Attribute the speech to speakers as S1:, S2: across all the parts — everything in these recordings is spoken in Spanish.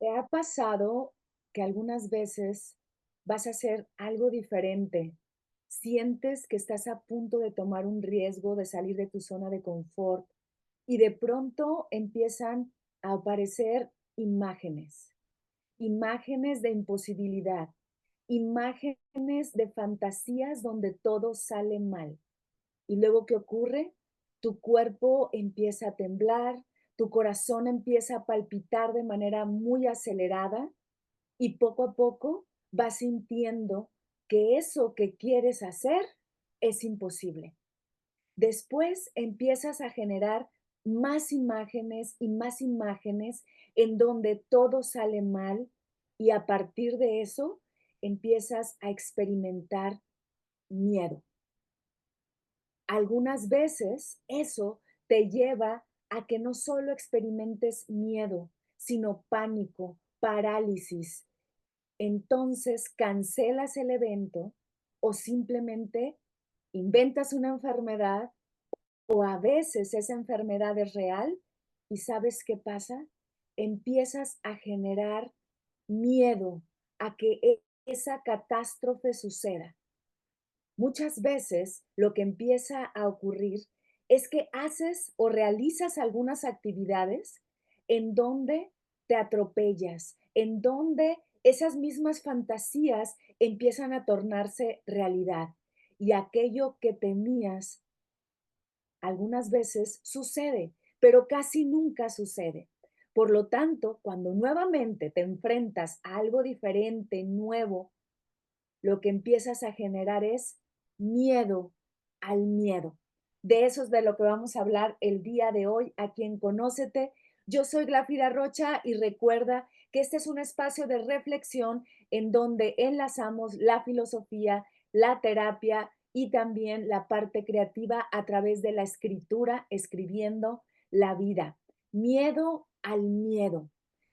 S1: ¿Te ha pasado que algunas veces vas a hacer algo diferente? Sientes que estás a punto de tomar un riesgo, de salir de tu zona de confort y de pronto empiezan a aparecer imágenes, imágenes de imposibilidad, imágenes de fantasías donde todo sale mal. ¿Y luego qué ocurre? Tu cuerpo empieza a temblar, tu corazón empieza a palpitar de manera muy acelerada y poco a poco vas sintiendo que eso que quieres hacer es imposible. Después empiezas a generar más imágenes en donde todo sale mal y a partir de eso empiezas a experimentar miedo. Algunas veces eso te lleva a que no solo experimentes miedo, sino pánico, parálisis. Entonces cancelas el evento o simplemente inventas una enfermedad o a veces esa enfermedad es real y ¿sabes qué pasa? Empiezas a generar miedo a que esa catástrofe suceda. Muchas veces lo que empieza a ocurrir es que haces o realizas algunas actividades en donde te atropellas, en donde esas mismas fantasías empiezan a tornarse realidad y aquello que temías algunas veces sucede, pero casi nunca sucede. Por lo tanto, cuando nuevamente te enfrentas a algo diferente, nuevo, lo que empiezas a generar es miedo al miedo. De eso es de lo que vamos a hablar el día de hoy aquí en Conócete. Yo soy Glafira Rocha y recuerda que este es un espacio de reflexión en donde enlazamos la filosofía, la terapia y también la parte creativa a través de la escritura, escribiendo la vida. Miedo al miedo.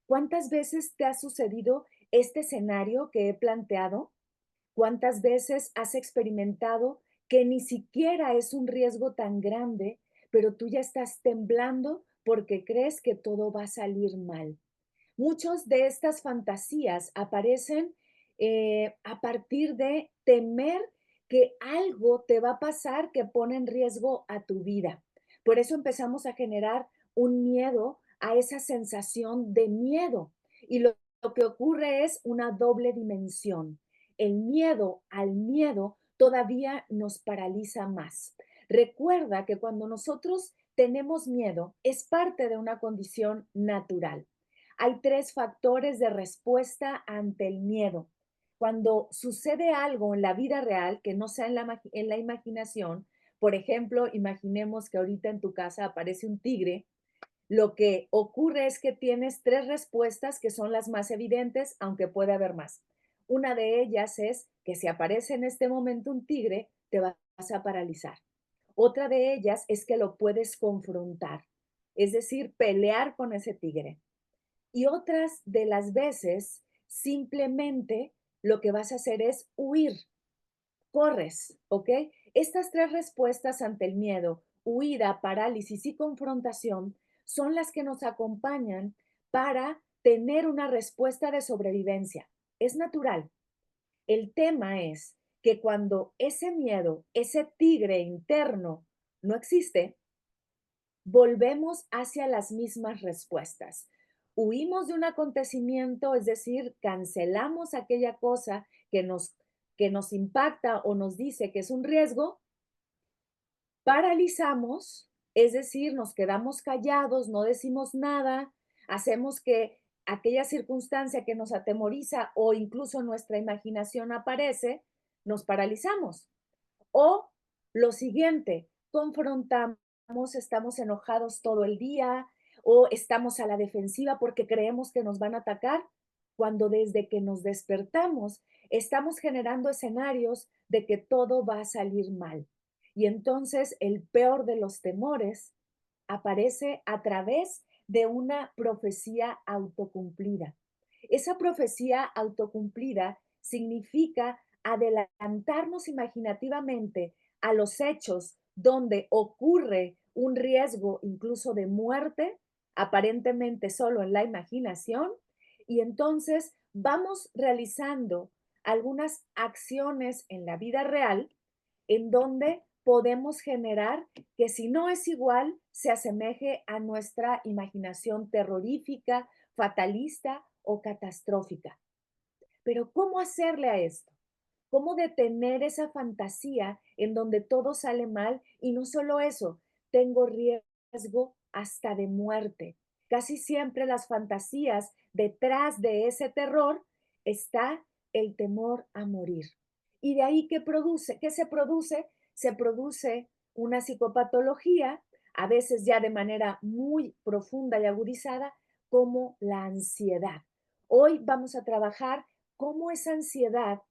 S1: ¿Cuántas veces te ha sucedido este escenario que he planteado? ¿Cuántas veces has experimentado que ni siquiera es un riesgo tan grande, pero tú ya estás temblando porque crees que todo va a salir mal? Muchas de estas fantasías aparecen a partir de temer que algo te va a pasar que pone en riesgo a tu vida. Por eso empezamos a generar un miedo a esa sensación de miedo. Y lo que ocurre es una doble dimensión. El miedo al miedo todavía nos paraliza más. Recuerda que cuando nosotros tenemos miedo es parte de una condición natural. Hay tres factores de respuesta ante el miedo. Cuando sucede algo en la vida real que no sea en la imaginación, por ejemplo, imaginemos que ahorita en tu casa aparece un tigre, lo que ocurre es que tienes tres respuestas que son las más evidentes, aunque puede haber más. Una de ellas es que si aparece en este momento un tigre, te vas a paralizar. Otra de ellas es que lo puedes confrontar, es decir, pelear con ese tigre. Y otras de las veces, simplemente lo que vas a hacer es huir, corres, ¿ok? Estas tres respuestas ante el miedo, huida, parálisis y confrontación, son las que nos acompañan para tener una respuesta de sobrevivencia. Es natural. El tema es que cuando ese miedo, ese tigre interno no existe, volvemos hacia las mismas respuestas. Huimos de un acontecimiento, es decir, cancelamos aquella cosa que nos impacta o nos dice que es un riesgo, paralizamos, es decir, nos quedamos callados, no decimos nada, hacemos que aquella circunstancia que nos atemoriza o incluso nuestra imaginación aparece, nos paralizamos. O lo siguiente, confrontamos, estamos enojados todo el día o estamos a la defensiva porque creemos que nos van a atacar, cuando desde que nos despertamos estamos generando escenarios de que todo va a salir mal. Y entonces el peor de los temores aparece a través de una profecía autocumplida. Esa profecía autocumplida significa adelantarnos imaginativamente a los hechos donde ocurre un riesgo incluso de muerte, aparentemente solo en la imaginación, Y entonces vamos realizando algunas acciones en la vida real en donde podemos generar que si no es igual, se asemeje a nuestra imaginación terrorífica, fatalista o catastrófica. Pero ¿cómo hacerle a esto? ¿Cómo detener esa fantasía en donde todo sale mal? Y no solo eso, tengo riesgo hasta de muerte. Casi siempre las fantasías, detrás de ese terror está el temor a morir. Y de ahí que produce, ¿qué se produce? Se produce una psicopatología, a veces ya de manera muy profunda y agudizada, como la ansiedad. Hoy vamos a trabajar cómo esa ansiedad,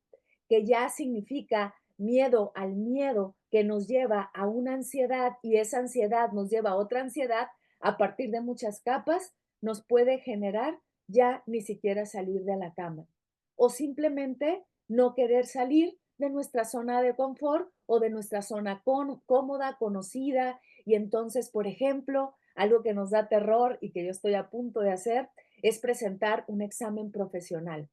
S1: que ya significa miedo al miedo, que nos lleva a una ansiedad y esa ansiedad nos lleva a otra ansiedad, a partir de muchas capas, nos puede generar ya ni siquiera salir de la cama o simplemente no querer salir de nuestra zona de confort o de nuestra zona cómoda, conocida. Y entonces, por ejemplo, algo que nos da terror y que yo estoy a punto de hacer es presentar un examen profesional.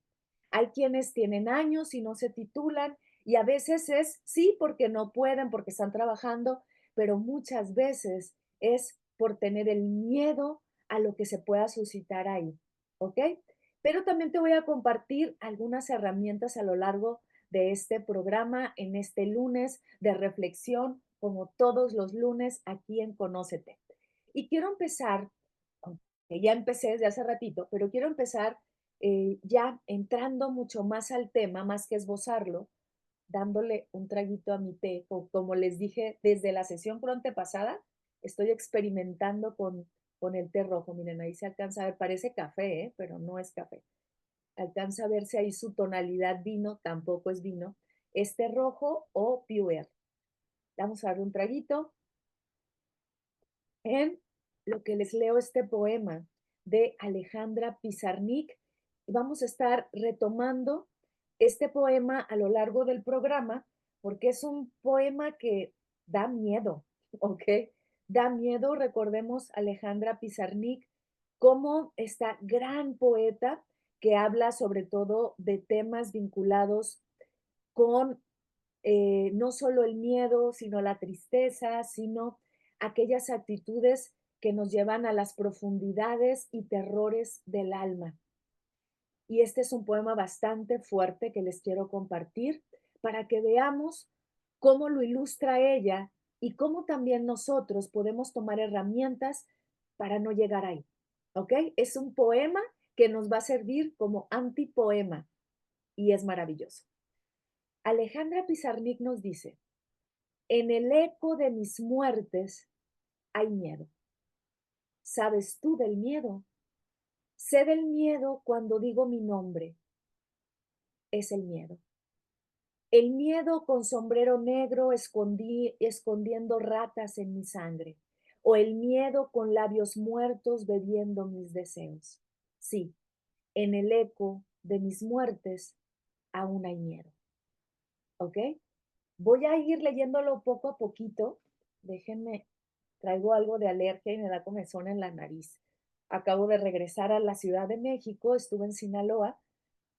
S1: Hay quienes tienen años y no se titulan y a veces es sí porque no pueden, porque están trabajando, pero muchas veces es por tener el miedo a lo que se pueda suscitar ahí, ¿ok? Pero también te voy a compartir algunas herramientas a lo largo de este programa, en este lunes de reflexión, como todos los lunes aquí en Conócete. Y quiero empezar, aunque ya empecé desde hace ratito, pero quiero empezar ya entrando mucho más al tema, más que esbozarlo, dándole un traguito a mi té. Como les dije, desde la sesión antepasada, estoy experimentando con el té rojo. Miren, ahí se alcanza a ver, parece café, pero no es café. Alcanza a verse ahí su tonalidad vino, tampoco es vino. Es té rojo o puer. Vamos a darle un traguito en lo que les leo este poema de Alejandra Pizarnik. Vamos a estar retomando este poema a lo largo del programa porque es un poema que da miedo, ¿ok? Da miedo, recordemos Alejandra Pizarnik como esta gran poeta que habla sobre todo de temas vinculados con no solo el miedo, sino la tristeza, sino aquellas actitudes que nos llevan a las profundidades y terrores del alma. Y este es un poema bastante fuerte que les quiero compartir para que veamos cómo lo ilustra ella y cómo también nosotros podemos tomar herramientas para no llegar ahí. ¿Ok? Es un poema que nos va a servir como antipoema y es maravilloso. Alejandra Pizarnik nos dice, en el eco de mis muertes hay miedo. ¿Sabes tú del miedo? Sé del miedo cuando digo mi nombre. Es el miedo. El miedo con sombrero negro escondiendo ratas en mi sangre. O el miedo con labios muertos bebiendo mis deseos. Sí, en el eco de mis muertes aún hay miedo. ¿Ok? Voy a ir leyéndolo poco a poquito. Déjenme, traigo algo de alergia y me da comezón en la nariz. Acabo de regresar a la Ciudad de México, estuve en Sinaloa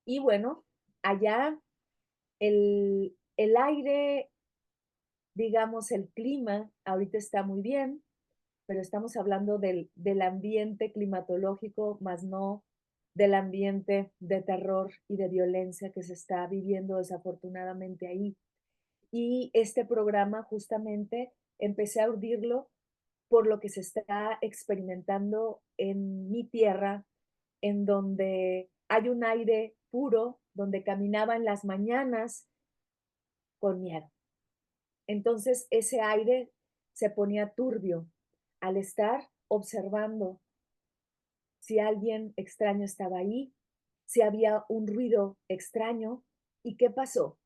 S1: y bueno, allá el aire, digamos, el clima, ahorita está muy bien, pero estamos hablando del ambiente climatológico, más no del ambiente de terror y de violencia que se está viviendo desafortunadamente ahí. Y este programa justamente empecé a urdirlo por lo que se está experimentando en mi tierra, en donde hay un aire puro, donde caminaba en las mañanas con miedo. Entonces ese aire se ponía turbio al estar observando si alguien extraño estaba ahí, si había un ruido extraño. ¿Y qué pasó?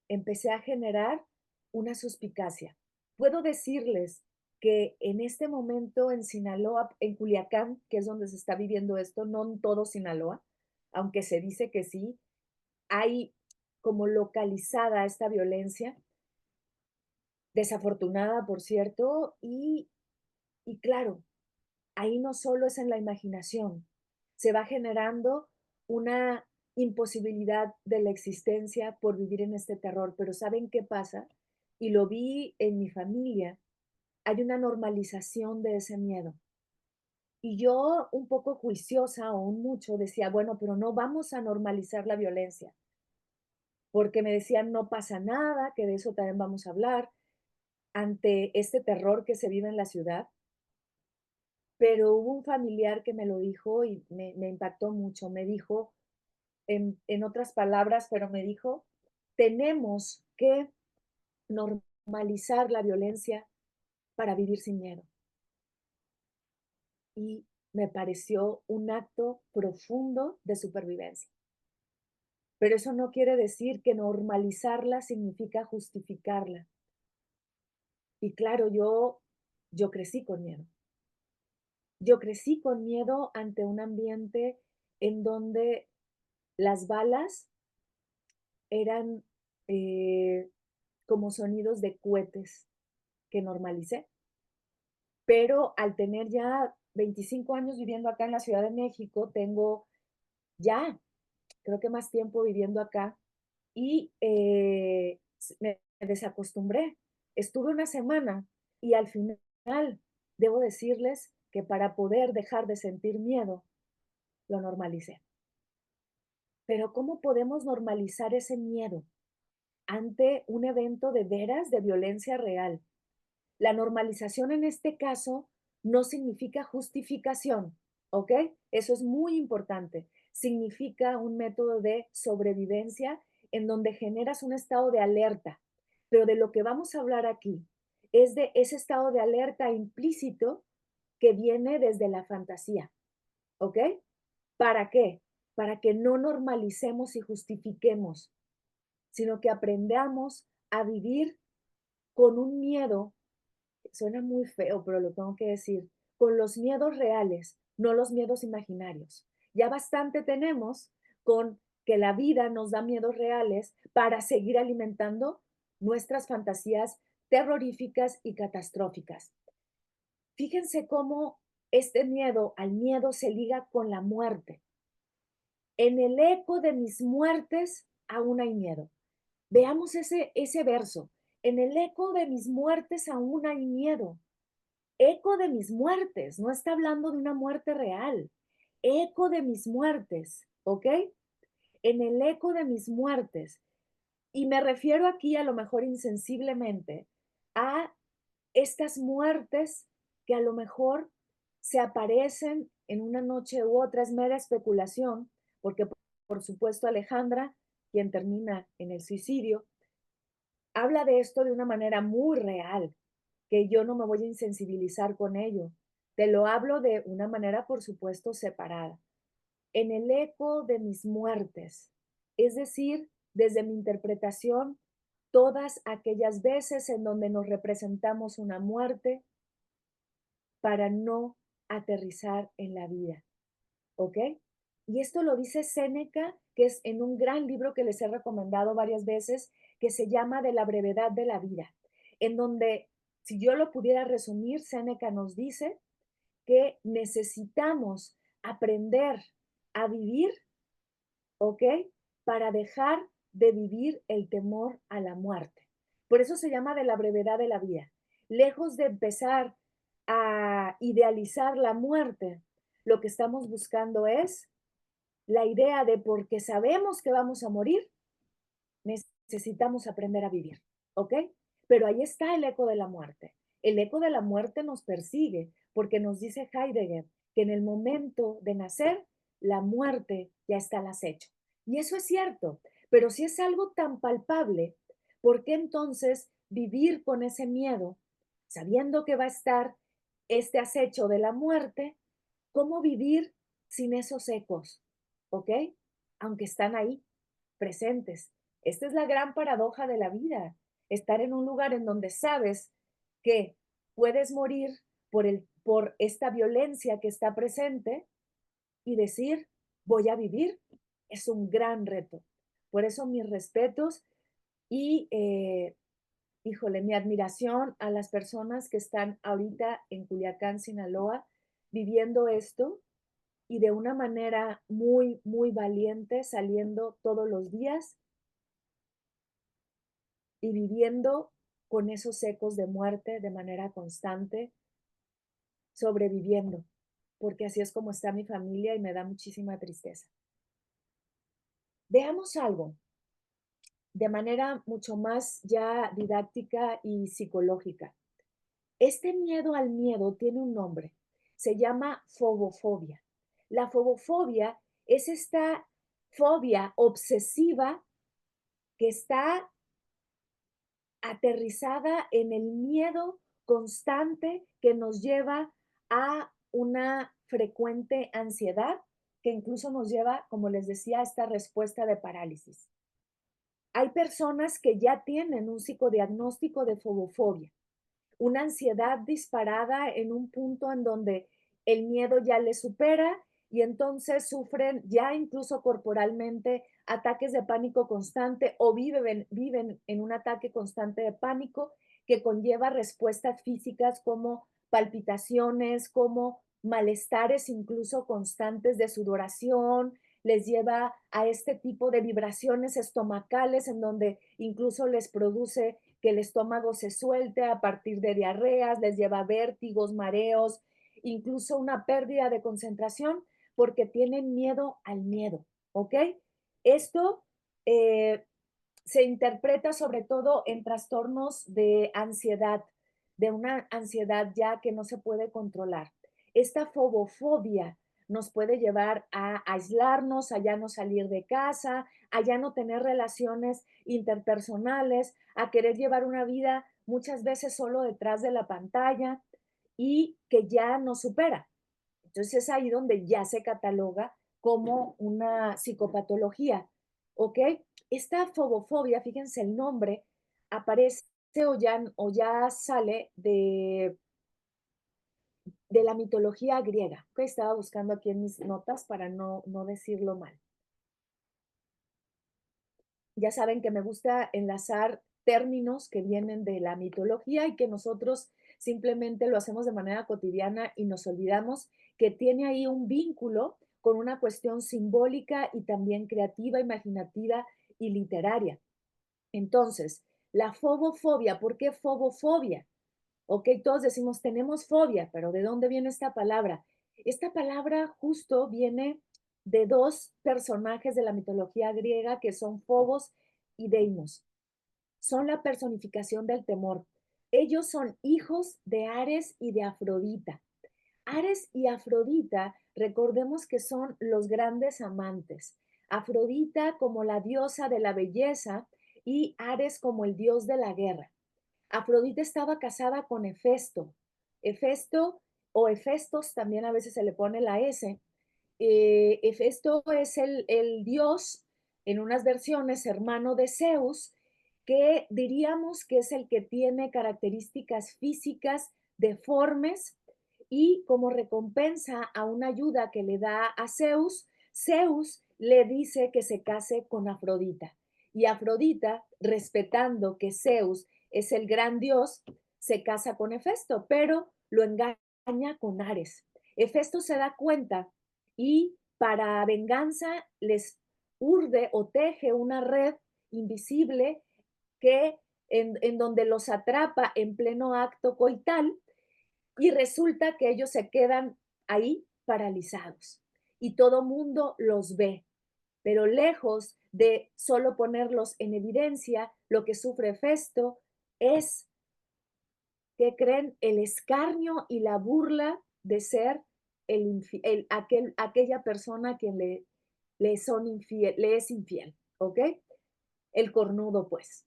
S1: Empecé a generar una suspicacia. Puedo decirles que en este momento en Sinaloa, en Culiacán, que es donde se está viviendo esto, no en todo Sinaloa, aunque se dice que sí, hay como localizada esta violencia, desafortunada, por cierto, y claro, ahí no solo es en la imaginación, se va generando una imposibilidad de la existencia por vivir en este terror, pero ¿saben qué pasa? Y lo vi en mi familia, hay una normalización de ese miedo. Y yo, un poco juiciosa o un mucho, decía, bueno, pero no vamos a normalizar la violencia, porque me decían, no pasa nada, que de eso también vamos a hablar, ante este terror que se vive en la ciudad. Pero hubo un familiar que me lo dijo y me impactó mucho. Me dijo, en otras palabras, pero me dijo, tenemos que normalizar la violencia para vivir sin miedo. Y me pareció un acto profundo de supervivencia. Pero eso no quiere decir que normalizarla significa justificarla. Y claro, yo crecí con miedo. Yo crecí con miedo ante un ambiente en donde las balas eran como sonidos de cohetes que normalicé. Pero al tener ya 25 años viviendo acá en la Ciudad de México, tengo ya, creo que más tiempo viviendo acá y me desacostumbré. Estuve una semana y al final debo decirles que para poder dejar de sentir miedo, lo normalicé. Pero ¿cómo podemos normalizar ese miedo ante un evento de veras de violencia real? La normalización en este caso no significa justificación, ¿ok? Eso es muy importante. Significa un método de sobrevivencia en donde generas un estado de alerta. Pero de lo que vamos a hablar aquí es de ese estado de alerta implícito que viene desde la fantasía, ¿ok? ¿Para qué? Para que no normalicemos y justifiquemos, sino que aprendamos a vivir con un miedo. Suena muy feo, pero lo tengo que decir, con los miedos reales, no los miedos imaginarios. Ya bastante tenemos con que la vida nos da miedos reales para seguir alimentando nuestras fantasías terroríficas y catastróficas. Fíjense cómo este miedo al miedo se liga con la muerte. En el eco de mis muertes aún hay miedo. Veamos ese verso. En el eco de mis muertes aún hay miedo. Eco de mis muertes, no está hablando de una muerte real. Eco de mis muertes, ¿ok? En el eco de mis muertes. Y me refiero aquí a lo mejor insensiblemente a estas muertes que a lo mejor se aparecen en una noche u otra, es mera especulación, porque por supuesto Alejandra, quien termina en el suicidio, habla de esto de una manera muy real, que yo no me voy a insensibilizar con ello. Te lo hablo de una manera, por supuesto, separada. En el eco de mis muertes, es decir, desde mi interpretación, todas aquellas veces en donde nos representamos una muerte para no aterrizar en la vida, ¿ok? Y esto lo dice Séneca, que es en un gran libro que les he recomendado varias veces, que se llama De la brevedad de la vida, en donde, si yo lo pudiera resumir, Séneca nos dice que necesitamos aprender a vivir, ¿ok? Para dejar de vivir el temor a la muerte. Por eso se llama de la brevedad de la vida. Lejos de empezar a idealizar la muerte, lo que estamos buscando es la idea de porque sabemos que vamos a morir, necesitamos aprender a vivir, ¿ok? Pero ahí está el eco de la muerte. El eco de la muerte nos persigue porque nos dice Heidegger que en el momento de nacer, la muerte ya está al acecho. Y eso es cierto, pero si es algo tan palpable, ¿por qué entonces vivir con ese miedo, sabiendo que va a estar este acecho de la muerte? ¿Cómo vivir sin esos ecos? ¿Ok? Aunque están ahí, presentes. Esta es la gran paradoja de la vida, estar en un lugar en donde sabes que puedes morir por esta violencia que está presente y decir, voy a vivir, es un gran reto. Por eso mis respetos y, híjole, mi admiración a las personas que están ahorita en Culiacán, Sinaloa, viviendo esto y de una manera muy, muy valiente, saliendo todos los días y viviendo con esos ecos de muerte de manera constante, sobreviviendo, porque así es como está mi familia y me da muchísima tristeza. Veamos algo de manera mucho más ya didáctica y psicológica. Este miedo al miedo tiene un nombre, se llama fobofobia. La fobofobia es esta fobia obsesiva que está aterrizada en el miedo constante que nos lleva a una frecuente ansiedad que incluso nos lleva, como les decía, a esta respuesta de parálisis. Hay personas que ya tienen un psicodiagnóstico de fobofobia, una ansiedad disparada en un punto en donde el miedo ya les supera y entonces sufren ya incluso corporalmente ataques de pánico constante o viven en un ataque constante de pánico que conlleva respuestas físicas como palpitaciones, como malestares incluso constantes de sudoración, les lleva a este tipo de vibraciones estomacales en donde incluso les produce que el estómago se suelte a partir de diarreas, les lleva vértigos, mareos, incluso una pérdida de concentración porque tienen miedo al miedo, ¿ok? Esto eh, se interpreta sobre todo en trastornos de ansiedad, de una ansiedad ya que no se puede controlar. Esta fobofobia nos puede llevar a aislarnos, a ya no salir de casa, a ya no tener relaciones interpersonales, a querer llevar una vida muchas veces solo detrás de la pantalla y que ya nos supera. Entonces es ahí donde ya se cataloga como una psicopatología, ¿ok? Esta fobofobia, fíjense el nombre, aparece o ya sale de la mitología griega, que estaba buscando aquí en mis notas para no decirlo mal. Ya saben que me gusta enlazar términos que vienen de la mitología y que nosotros simplemente lo hacemos de manera cotidiana y nos olvidamos que tiene ahí un vínculo con una cuestión simbólica y también creativa, imaginativa y literaria. Entonces, la fobofobia, ¿por qué fobofobia? Ok, todos decimos tenemos fobia, pero ¿de dónde viene esta palabra? Esta palabra justo viene de dos personajes de la mitología griega que son Fobos y Deimos. Son la personificación del temor. Ellos son hijos de Ares y de Afrodita. Ares y Afrodita, recordemos que son los grandes amantes. Afrodita como la diosa de la belleza y Ares como el dios de la guerra. Afrodita estaba casada con Hefesto. Hefesto o Hefestos, también a veces se le pone la S. Hefesto es el dios, en unas versiones, hermano de Zeus, que diríamos que es el que tiene características físicas deformes y como recompensa a una ayuda que le da a Zeus, Zeus le dice que se case con Afrodita. Y Afrodita, respetando que Zeus es el gran dios, se casa con Hefesto, pero lo engaña con Ares. Hefesto se da cuenta y para venganza les urde o teje una red invisible que en donde los atrapa en pleno acto coital y resulta que ellos se quedan ahí paralizados y todo mundo los ve, pero lejos de solo ponerlos en evidencia, lo que sufre Festo es que creen el escarnio y la burla de ser aquella persona a quien le es infiel, ¿ok? El cornudo, pues.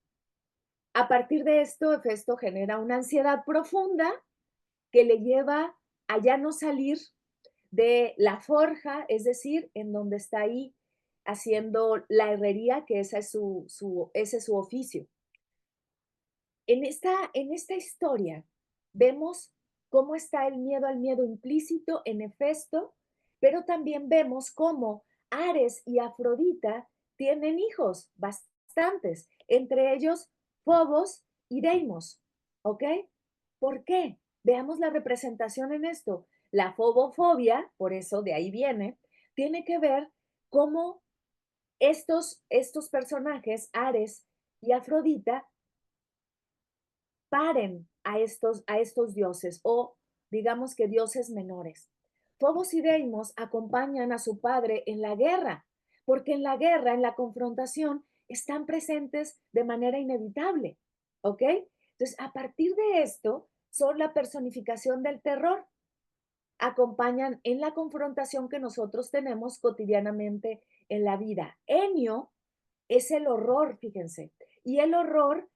S1: A partir de esto, Hefesto genera una ansiedad profunda que le lleva a ya no salir de la forja, es decir, en donde está ahí haciendo la herrería, que ese es su oficio. En esta historia vemos cómo está el miedo al miedo implícito en Hefesto, pero también vemos cómo Ares y Afrodita tienen hijos, bastantes, entre ellos Fobos y Deimos, ¿ok? ¿Por qué? Veamos la representación en esto. La fobofobia, por eso de ahí viene, tiene que ver cómo estos personajes, Ares y Afrodita, paren a estos dioses o digamos que dioses menores. Fobos y Deimos acompañan a su padre en la guerra, porque en la guerra, en la confrontación, están presentes de manera inevitable, ¿ok? Entonces, a partir de esto, son la personificación del terror, acompañan en la confrontación que nosotros tenemos cotidianamente en la vida. Enio es el horror, fíjense, y el horror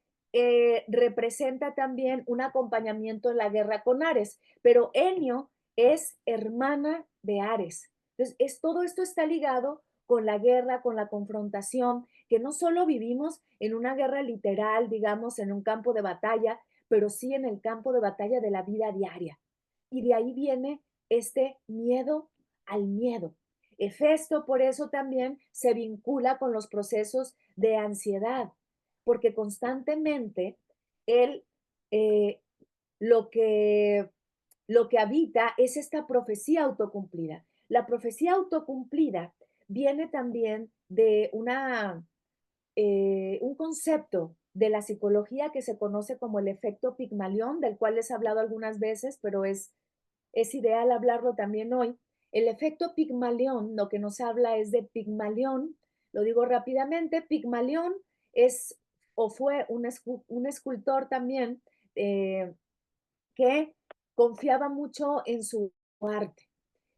S1: representa también un acompañamiento en la guerra con Ares, pero Enio es hermana de Ares. Entonces, todo esto está ligado con la guerra, con la confrontación, que no solo vivimos en una guerra literal, digamos, en un campo de batalla, pero sí en el campo de batalla de la vida diaria. Y de ahí viene este miedo al miedo. Hefesto por eso también se vincula con los procesos de ansiedad, porque constantemente él eh, lo, que, lo que habita es esta profecía autocumplida. La profecía autocumplida viene también de un concepto de la psicología que se conoce como el efecto Pigmalión, del cual les he hablado algunas veces, pero es ideal hablarlo también hoy. El efecto Pigmalión, lo que nos habla es de Pigmalión, lo digo rápidamente, Pigmalión es o fue un escultor también eh, que confiaba mucho en su arte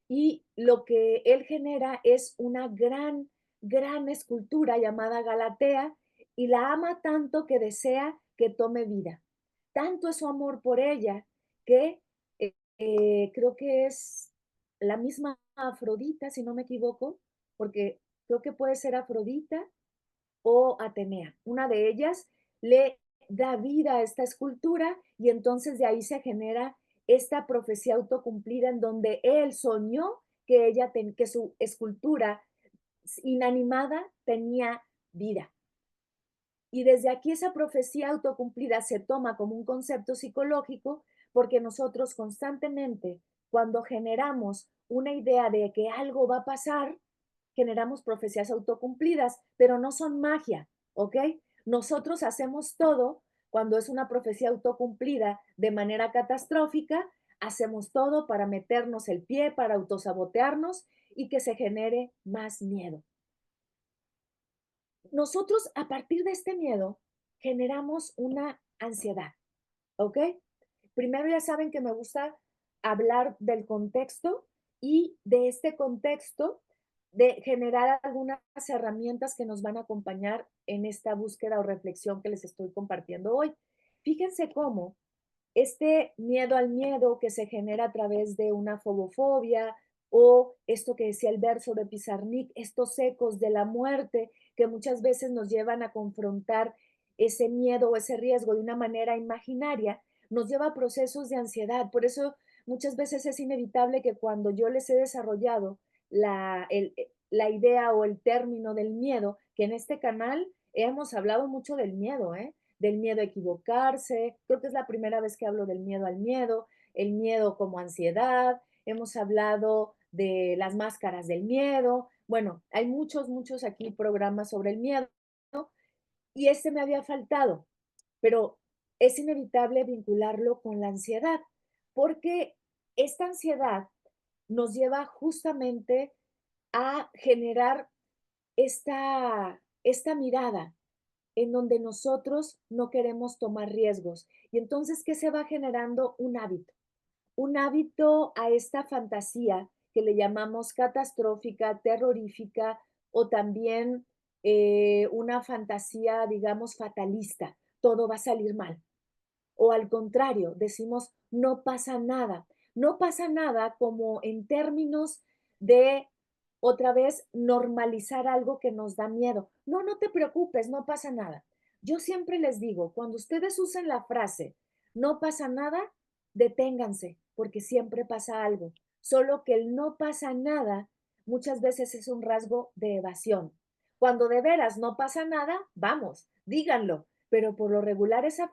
S1: y lo que él genera es una gran escultura llamada Galatea y la ama tanto que desea que tome vida. Tanto es su amor por ella que creo que es la misma Afrodita, si no me equivoco, porque creo que puede ser Afrodita o Atenea. Una de ellas le da vida a esta escultura y entonces de ahí se genera esta profecía autocumplida en donde él soñó que su escultura inanimada tenía vida. Y desde aquí esa profecía autocumplida se toma como un concepto psicológico porque nosotros constantemente, cuando generamos una idea de que algo va a pasar, generamos profecías autocumplidas, pero no son magia, ¿ok? Nosotros hacemos todo cuando es una profecía autocumplida de manera catastrófica, hacemos todo para meternos el pie, para autosabotearnos y que se genere más miedo. Nosotros a partir de este miedo generamos una ansiedad, ¿ok? Primero ya saben que me gusta hablar del contexto y de este contexto de generar algunas herramientas que nos van a acompañar en esta búsqueda o reflexión que les estoy compartiendo hoy. Fíjense cómo este miedo al miedo que se genera a través de una fobofobia o esto que decía el verso de Pizarnik, estos ecos de la muerte que muchas veces nos llevan a confrontar ese miedo o ese riesgo de una manera imaginaria, nos lleva a procesos de ansiedad. Por eso muchas veces es inevitable que cuando yo les he desarrollado la idea o el término del miedo, que en este canal hemos hablado mucho del miedo, ¿eh? Del miedo a equivocarse. Creo que es la primera vez que hablo del miedo al miedo, el miedo como ansiedad. Hemos hablado de las máscaras del miedo. Bueno, hay muchos aquí programas sobre el miedo y este me había faltado, pero es inevitable vincularlo con la ansiedad, porque esta ansiedad nos lleva justamente a generar esta mirada en donde nosotros no queremos tomar riesgos. Y entonces, ¿qué se va generando? Un hábito a esta fantasía que le llamamos catastrófica, terrorífica o también una fantasía, digamos, fatalista. Todo va a salir mal. O al contrario, decimos, no pasa nada. No pasa nada como en términos de, otra vez, normalizar algo que nos da miedo. No, no te preocupes, no pasa nada. Yo siempre les digo, cuando ustedes usen la frase, no pasa nada, deténganse, porque siempre pasa algo. Solo que el no pasa nada muchas veces es un rasgo de evasión. Cuando de veras no pasa nada, vamos, díganlo, pero por lo regular esa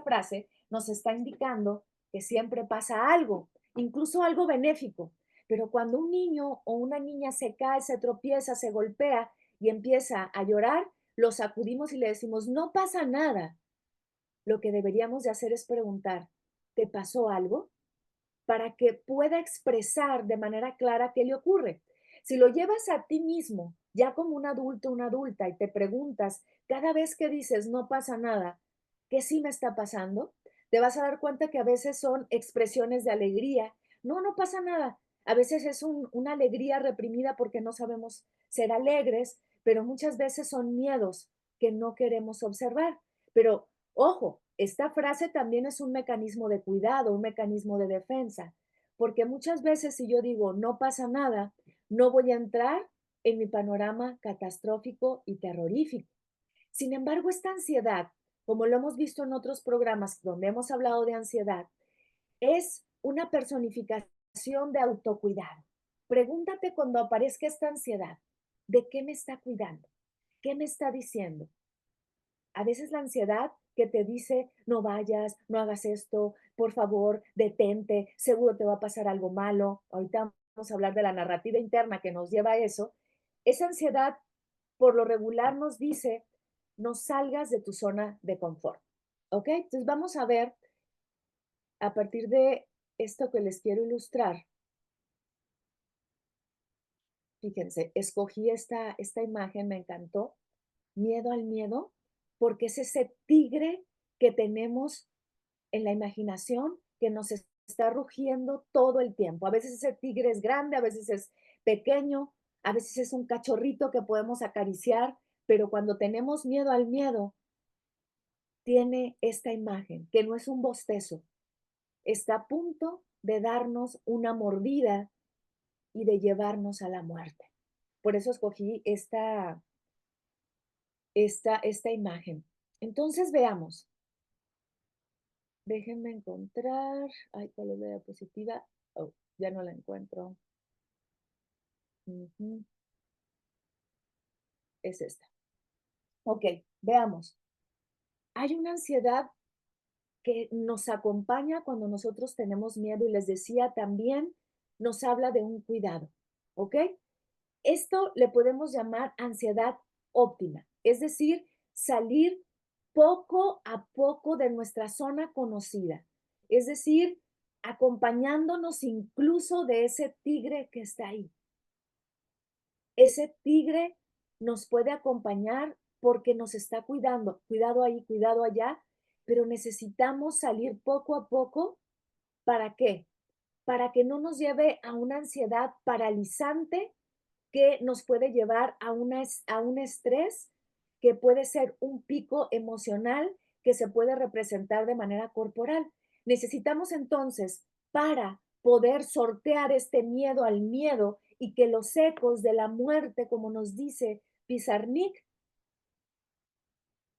S1: frase nos está indicando que siempre pasa algo. incluso algo benéfico. Pero cuando un niño o una niña se cae, se tropieza, se golpea y empieza a llorar, lo sacudimos y le decimos, no pasa nada. Lo que deberíamos de hacer es preguntar, ¿te pasó algo? Para que pueda expresar de manera clara qué le ocurre. Si lo llevas a ti mismo, ya como un adulto, una adulta, y te preguntas cada vez que dices no pasa nada, ¿qué sí me está pasando? Te vas a dar cuenta que a veces son expresiones de alegría. No, no pasa nada. A veces es una alegría reprimida porque no sabemos ser alegres, pero muchas veces son miedos que no queremos observar. Pero ojo, esta frase también es un mecanismo de cuidado, un mecanismo de defensa, porque muchas veces si yo digo no pasa nada, no voy a entrar en mi panorama catastrófico y terrorífico. Sin embargo, esta ansiedad, como lo hemos visto en otros programas donde hemos hablado de ansiedad, es una personificación de autocuidado. Pregúntate cuando aparezca esta ansiedad, ¿de qué me está cuidando? ¿Qué me está diciendo? A veces la ansiedad que te dice, no vayas, no hagas esto, por favor, detente, seguro te va a pasar algo malo. Ahorita vamos a hablar de la narrativa interna que nos lleva a eso. Esa ansiedad, por lo regular, nos dice, no salgas de tu zona de confort. ¿Ok? Entonces vamos a ver a partir de esto que les quiero ilustrar. Fíjense, escogí esta imagen, me encantó. Miedo al miedo, porque es ese tigre que tenemos en la imaginación que nos está rugiendo todo el tiempo. A veces ese tigre es grande, a veces es pequeño, a veces es un cachorrito que podemos acariciar, pero cuando tenemos miedo al miedo, tiene esta imagen, que no es un bostezo, está a punto de darnos una mordida y de llevarnos a la muerte. Por eso escogí esta imagen. Entonces veamos, déjenme encontrar, ay, ¿cuál es la diapositiva? Oh, ya no la encuentro. Ujú, es esta. Ok, veamos. Hay una ansiedad que nos acompaña cuando nosotros tenemos miedo y les decía también, nos habla de un cuidado. ¿Ok? Esto le podemos llamar ansiedad óptima, es decir, salir poco a poco de nuestra zona conocida, es decir, acompañándonos incluso de ese tigre que está ahí. Ese tigre nos puede acompañar porque nos está cuidando, cuidado ahí, cuidado allá, pero necesitamos salir poco a poco. ¿Para qué? Para que no nos lleve a una ansiedad paralizante que nos puede llevar a un estrés que puede ser un pico emocional que se puede representar de manera corporal. Necesitamos entonces, para poder sortear este miedo al miedo y que los ecos de la muerte, como nos dice Pizarnik,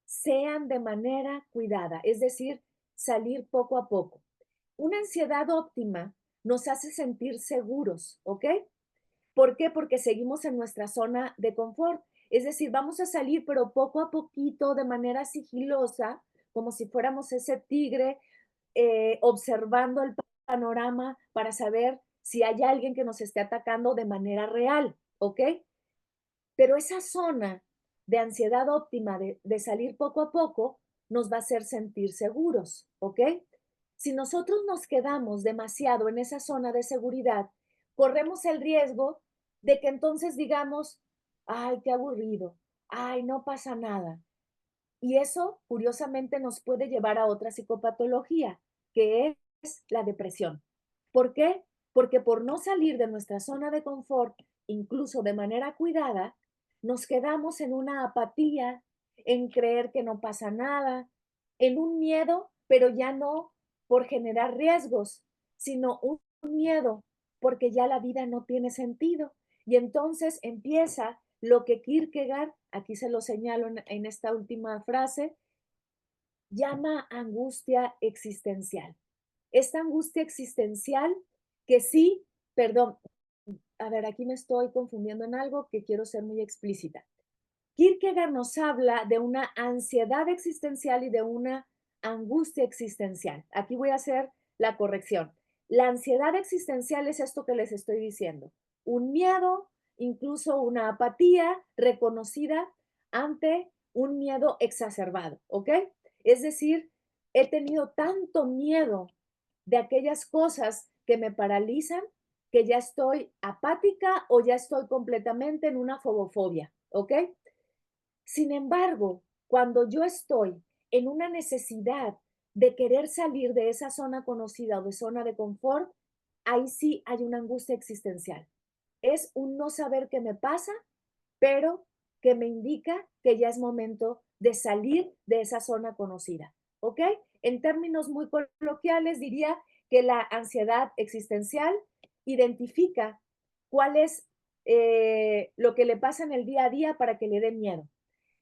S1: sean de manera cuidada, es decir, salir poco a poco. Una ansiedad óptima nos hace sentir seguros, ¿ok? ¿Por qué? Porque seguimos en nuestra zona de confort. Es decir, vamos a salir, pero poco a poquito, de manera sigilosa, como si fuéramos ese tigre observando el panorama para saber si hay alguien que nos esté atacando de manera real, ¿ok? Pero esa zona de ansiedad óptima de salir poco a poco nos va a hacer sentir seguros, ¿ok? Si nosotros nos quedamos demasiado en esa zona de seguridad, corremos el riesgo de que entonces digamos, ay, qué aburrido, ay, no pasa nada. Y eso, curiosamente, nos puede llevar a otra psicopatología, que es la depresión. ¿Por qué? Porque por no salir de nuestra zona de confort, incluso de manera cuidada, nos quedamos en una apatía, en creer que no pasa nada, en un miedo, pero ya no por generar riesgos, sino un miedo porque ya la vida no tiene sentido. Y entonces empieza lo que Kierkegaard, aquí se lo señalo en esta última frase, llama angustia existencial. Esta angustia existencial que sí, perdón, a ver, aquí me estoy confundiendo en algo que quiero ser muy explícita. Kierkegaard nos habla de una ansiedad existencial y de una angustia existencial. Aquí voy a hacer la corrección. La ansiedad existencial es esto que les estoy diciendo, un miedo, incluso una apatía reconocida ante un miedo exacerbado, ¿ok? Es decir, he tenido tanto miedo de aquellas cosas que me paralizan que ya estoy apática o ya estoy completamente en una fobofobia, ¿ok? Sin embargo, cuando yo estoy en una necesidad de querer salir de esa zona conocida o de zona de confort, ahí sí hay una angustia existencial. Es un no saber qué me pasa, pero que me indica que ya es momento de salir de esa zona conocida. ¿Ok? En términos muy coloquiales, diría que la ansiedad existencial identifica cuál es lo que le pasa en el día a día para que le dé miedo.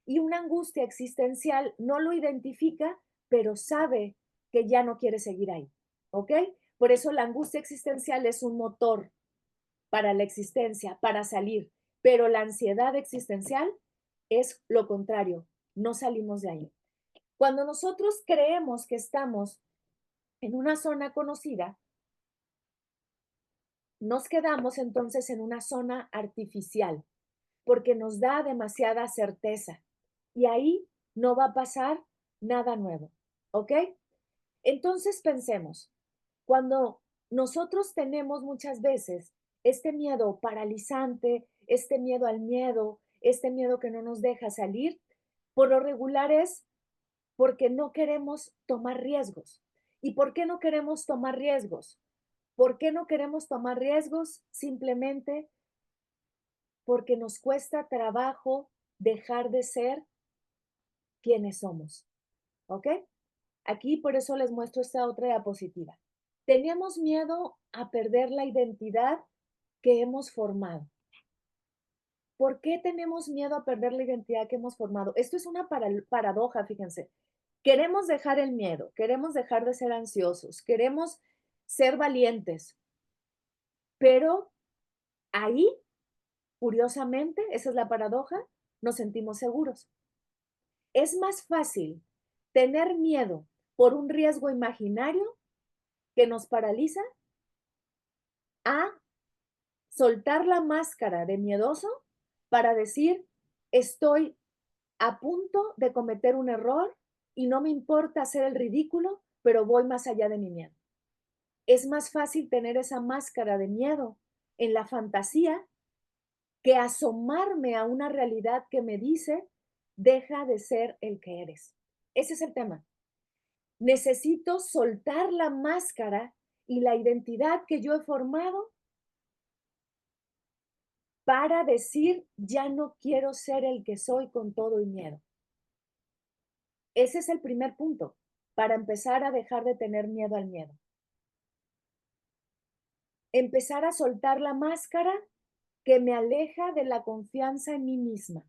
S1: Y una angustia existencial no lo identifica, pero sabe que ya no quiere seguir ahí. ¿Ok? Por eso la angustia existencial es un motor para la existencia, para salir, pero la ansiedad existencial es lo contrario, no salimos de ahí. Cuando nosotros creemos que estamos en una zona conocida, nos quedamos entonces en una zona artificial, porque nos da demasiada certeza y ahí no va a pasar nada nuevo, ¿ok? Entonces pensemos, cuando nosotros tenemos muchas veces este miedo paralizante, este miedo al miedo, este miedo que no nos deja salir, por lo regular es porque no queremos tomar riesgos. ¿Y por qué no queremos tomar riesgos? ¿Por qué no queremos tomar riesgos? Simplemente porque nos cuesta trabajo dejar de ser quienes somos. ¿Ok? Aquí por eso les muestro esta otra diapositiva. Tenemos miedo a perder la identidad que hemos formado. ¿Por qué tenemos miedo a perder la identidad que hemos formado? Esto es una paradoja, fíjense. Queremos dejar el miedo, queremos dejar de ser ansiosos, queremos ser valientes, pero ahí, curiosamente, esa es la paradoja, nos sentimos seguros. Es más fácil tener miedo por un riesgo imaginario que nos paraliza a soltar la máscara de miedoso para decir, estoy a punto de cometer un error y no me importa hacer el ridículo, pero voy más allá de mi miedo. Es más fácil tener esa máscara de miedo en la fantasía que asomarme a una realidad que me dice, deja de ser el que eres. Ese es el tema. Necesito soltar la máscara y la identidad que yo he formado para decir, ya no quiero ser el que soy con todo y miedo. Ese es el primer punto, para empezar a dejar de tener miedo al miedo. Empezar a soltar la máscara que me aleja de la confianza en mí misma.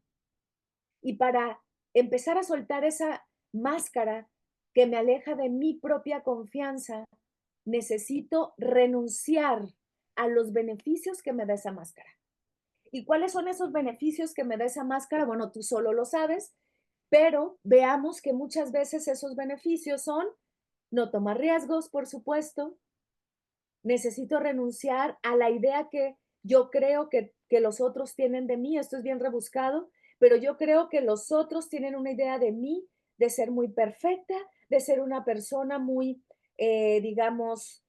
S1: Y para empezar a soltar esa máscara que me aleja de mi propia confianza, necesito renunciar a los beneficios que me da esa máscara. ¿Y cuáles son esos beneficios que me da esa máscara? Bueno, tú solo lo sabes, pero veamos que muchas veces esos beneficios son no tomar riesgos, por supuesto. Necesito renunciar a la idea que yo creo que los otros tienen de mí. Esto es bien rebuscado, pero yo creo que los otros tienen una idea de mí, de ser muy perfecta, de ser una persona muy, digamos,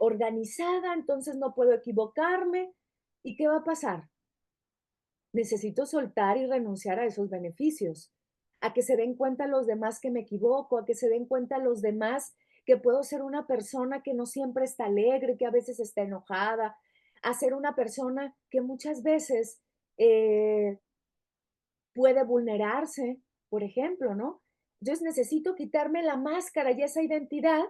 S1: organizada, entonces no puedo equivocarme. ¿Y qué va a pasar? Necesito soltar y renunciar a esos beneficios, a que se den cuenta los demás que me equivoco, a que se den cuenta los demás que puedo ser una persona que no siempre está alegre, que a veces está enojada, a ser una persona que muchas veces eh, puede vulnerarse, por ejemplo, ¿no? Entonces necesito quitarme la máscara y esa identidad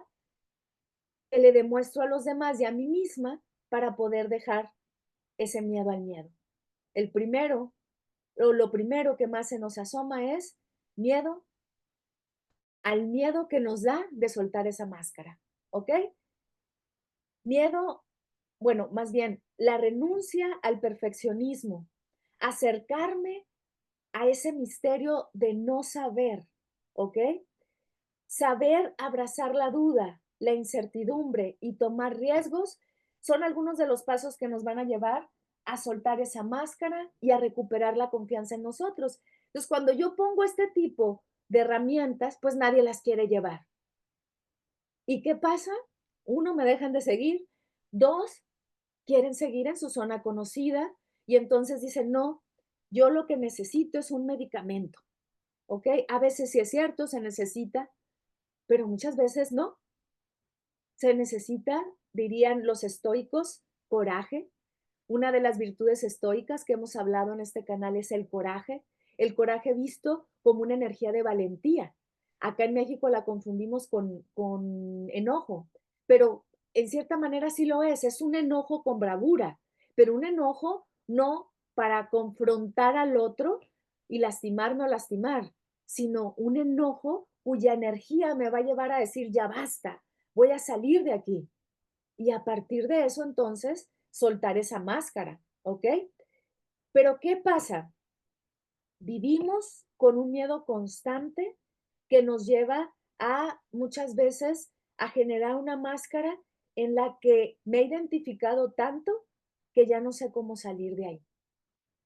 S1: que le demuestro a los demás y a mí misma para poder dejar ese miedo al miedo. El primero lo primero que más se nos asoma es miedo al miedo que nos da de soltar esa máscara, ¿ok? Miedo, bueno, más bien la renuncia al perfeccionismo, acercarme a ese misterio de no saber, ¿ok? Saber abrazar la duda, la incertidumbre y tomar riesgos son algunos de los pasos que nos van a llevar a soltar esa máscara y a recuperar la confianza en nosotros. Entonces, cuando yo pongo este tipo de herramientas, pues nadie las quiere llevar. ¿Y qué pasa? Uno, me dejan de seguir. Dos, quieren seguir en su zona conocida y entonces dicen, no, yo lo que necesito es un medicamento, ¿ok? A veces sí es cierto, se necesita, pero muchas veces no. Se necesita, dirían los estoicos, coraje. Una de las virtudes estoicas que hemos hablado en este canal es el coraje visto como una energía de valentía. Acá en México la confundimos con enojo, pero en cierta manera sí lo es un enojo con bravura, pero un enojo no para confrontar al otro y lastimarme o lastimar, sino un enojo cuya energía me va a llevar a decir, ya basta, voy a salir de aquí. Y a partir de eso, entonces, soltar esa máscara, ¿ok? Pero ¿qué pasa? Vivimos con un miedo constante que nos lleva a muchas veces a generar una máscara en la que me he identificado tanto que ya no sé cómo salir de ahí.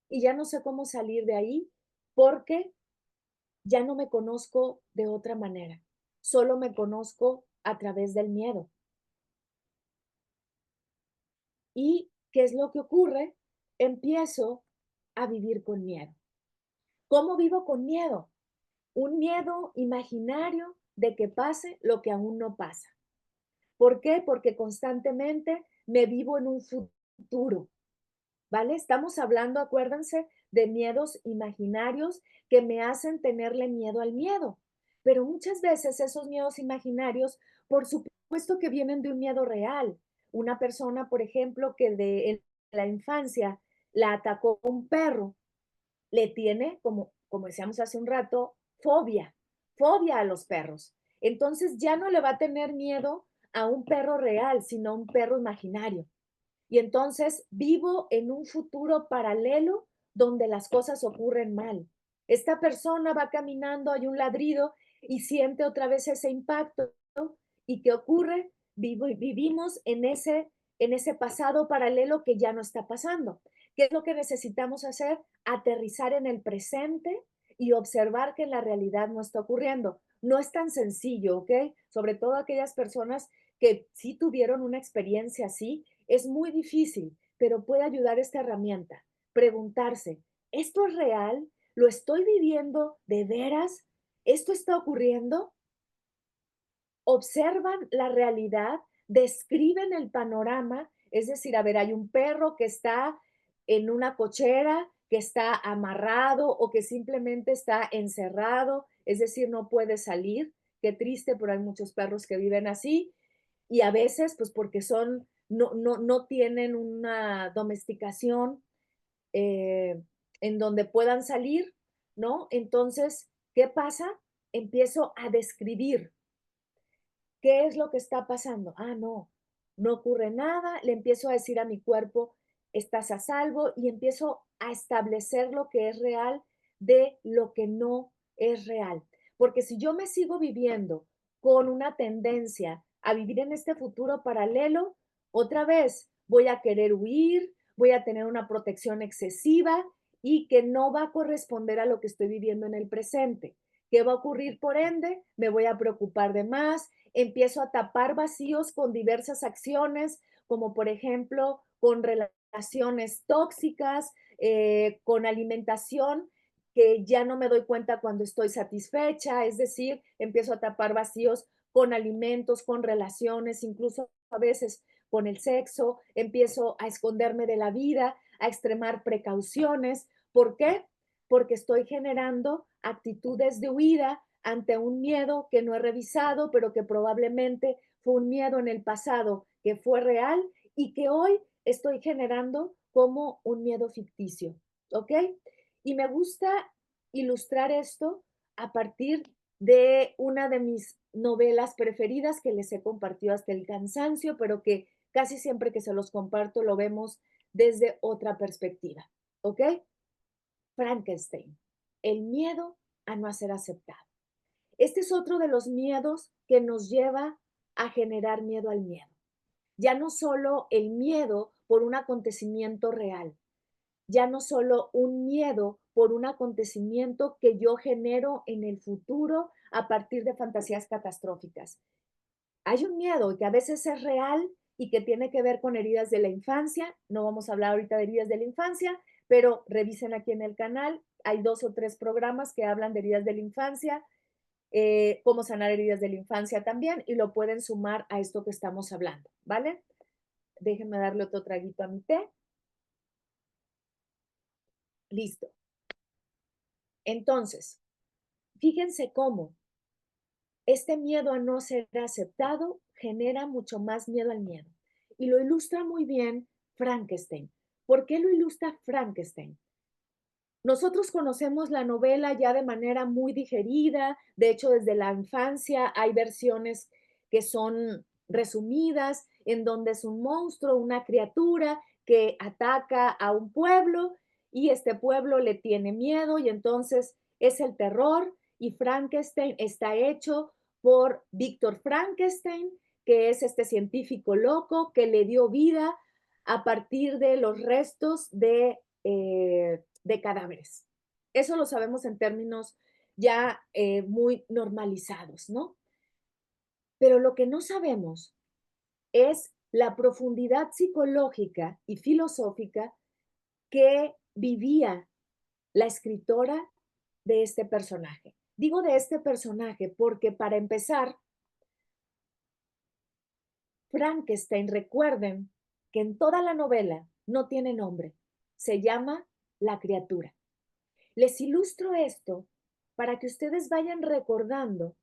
S1: Y ya no sé cómo salir de ahí porque ya no me conozco de otra manera. Solo me conozco a través del miedo. ¿Y qué es lo que ocurre? Empiezo a vivir con miedo. ¿Cómo vivo con miedo? Un miedo imaginario de que pase lo que aún no pasa. ¿Por qué? Porque constantemente me vivo en un futuro, ¿vale? Estamos hablando, acuérdense, de miedos imaginarios que me hacen tenerle miedo al miedo. Pero muchas veces esos miedos imaginarios, por supuesto que vienen de un miedo real. Una persona, por ejemplo, que en la infancia la atacó un perro, le tiene, como decíamos hace un rato, fobia, fobia a los perros. Entonces ya no le va a tener miedo a un perro real, sino a un perro imaginario. Y entonces vivo en un futuro paralelo donde las cosas ocurren mal. Esta persona va caminando, hay un ladrido y siente otra vez ese impacto. ¿Y qué ocurre? Vivimos en ese pasado paralelo que ya no está pasando. ¿Qué es lo que necesitamos hacer? Aterrizar en el presente y observar que en la realidad no está ocurriendo. No es tan sencillo, ¿ok? Sobre todo aquellas personas que sí tuvieron una experiencia así, es muy difícil, pero puede ayudar esta herramienta. Preguntarse, ¿esto es real? ¿Lo estoy viviendo de veras? ¿Esto está ocurriendo? Observan la realidad, describen el panorama, es decir, a ver, hay un perro que está en una cochera, que está amarrado o que simplemente está encerrado, es decir, no puede salir. Qué triste, pero hay muchos perros que viven así y a veces, pues porque no tienen una domesticación eh, en donde puedan salir, ¿no? Entonces, ¿qué pasa? Empiezo a describir qué es lo que está pasando. Ah, no, no ocurre nada. Le empiezo a decir a mi cuerpo, estás a salvo y empiezo a establecer lo que es real de lo que no es real. Porque si yo me sigo viviendo con una tendencia a vivir en este futuro paralelo, otra vez voy a querer huir, voy a tener una protección excesiva y que no va a corresponder a lo que estoy viviendo en el presente. ¿Qué va a ocurrir por ende? Me voy a preocupar de más, empiezo a tapar vacíos con diversas acciones, como por ejemplo con relaciones tóxicas, con alimentación que ya no me doy cuenta cuando estoy satisfecha, es decir, empiezo a tapar vacíos con alimentos, con relaciones, incluso a veces con el sexo, empiezo a esconderme de la vida, a extremar precauciones. ¿Por qué? Porque estoy generando actitudes de huida ante un miedo que no he revisado, pero que probablemente fue un miedo en el pasado que fue real y que hoy estoy generando como un miedo ficticio, ¿ok? Y me gusta ilustrar esto a partir de una de mis novelas preferidas que les he compartido hasta el cansancio, pero que casi siempre que se los comparto lo vemos desde otra perspectiva, ¿ok? Frankenstein, el miedo a no ser aceptado. Este es otro de los miedos que nos lleva a generar miedo al miedo. Ya no solo el miedo por un acontecimiento real, ya no solo un miedo por un acontecimiento que yo genero en el futuro a partir de fantasías catastróficas. Hay un miedo que a veces es real y que tiene que ver con heridas de la infancia. No vamos a hablar ahorita de heridas de la infancia, pero revisen aquí en el canal. Hay 2 o 3 programas que hablan de heridas de la infancia, cómo sanar heridas de la infancia también, y lo pueden sumar a esto que estamos hablando, ¿vale? Déjenme darle otro traguito a mi té. Listo. Entonces, fíjense cómo este miedo a no ser aceptado genera mucho más miedo al miedo. Y lo ilustra muy bien Frankenstein. ¿Por qué lo ilustra Frankenstein? Nosotros conocemos la novela ya de manera muy digerida, de hecho desde la infancia hay versiones que son resumidas, en donde es un monstruo, una criatura que ataca a un pueblo y este pueblo le tiene miedo y entonces es el terror y Frankenstein está hecho por Víctor Frankenstein, que es este científico loco que le dio vida a partir de los restos de cadáveres. Eso lo sabemos en términos ya muy normalizados, ¿no? Pero lo que no sabemos es la profundidad psicológica y filosófica que vivía la escritora de este personaje. Digo de este personaje porque para empezar, Frankenstein, recuerden que en toda la novela no tiene nombre, se llama la criatura. Les ilustro esto para que ustedes vayan recordando,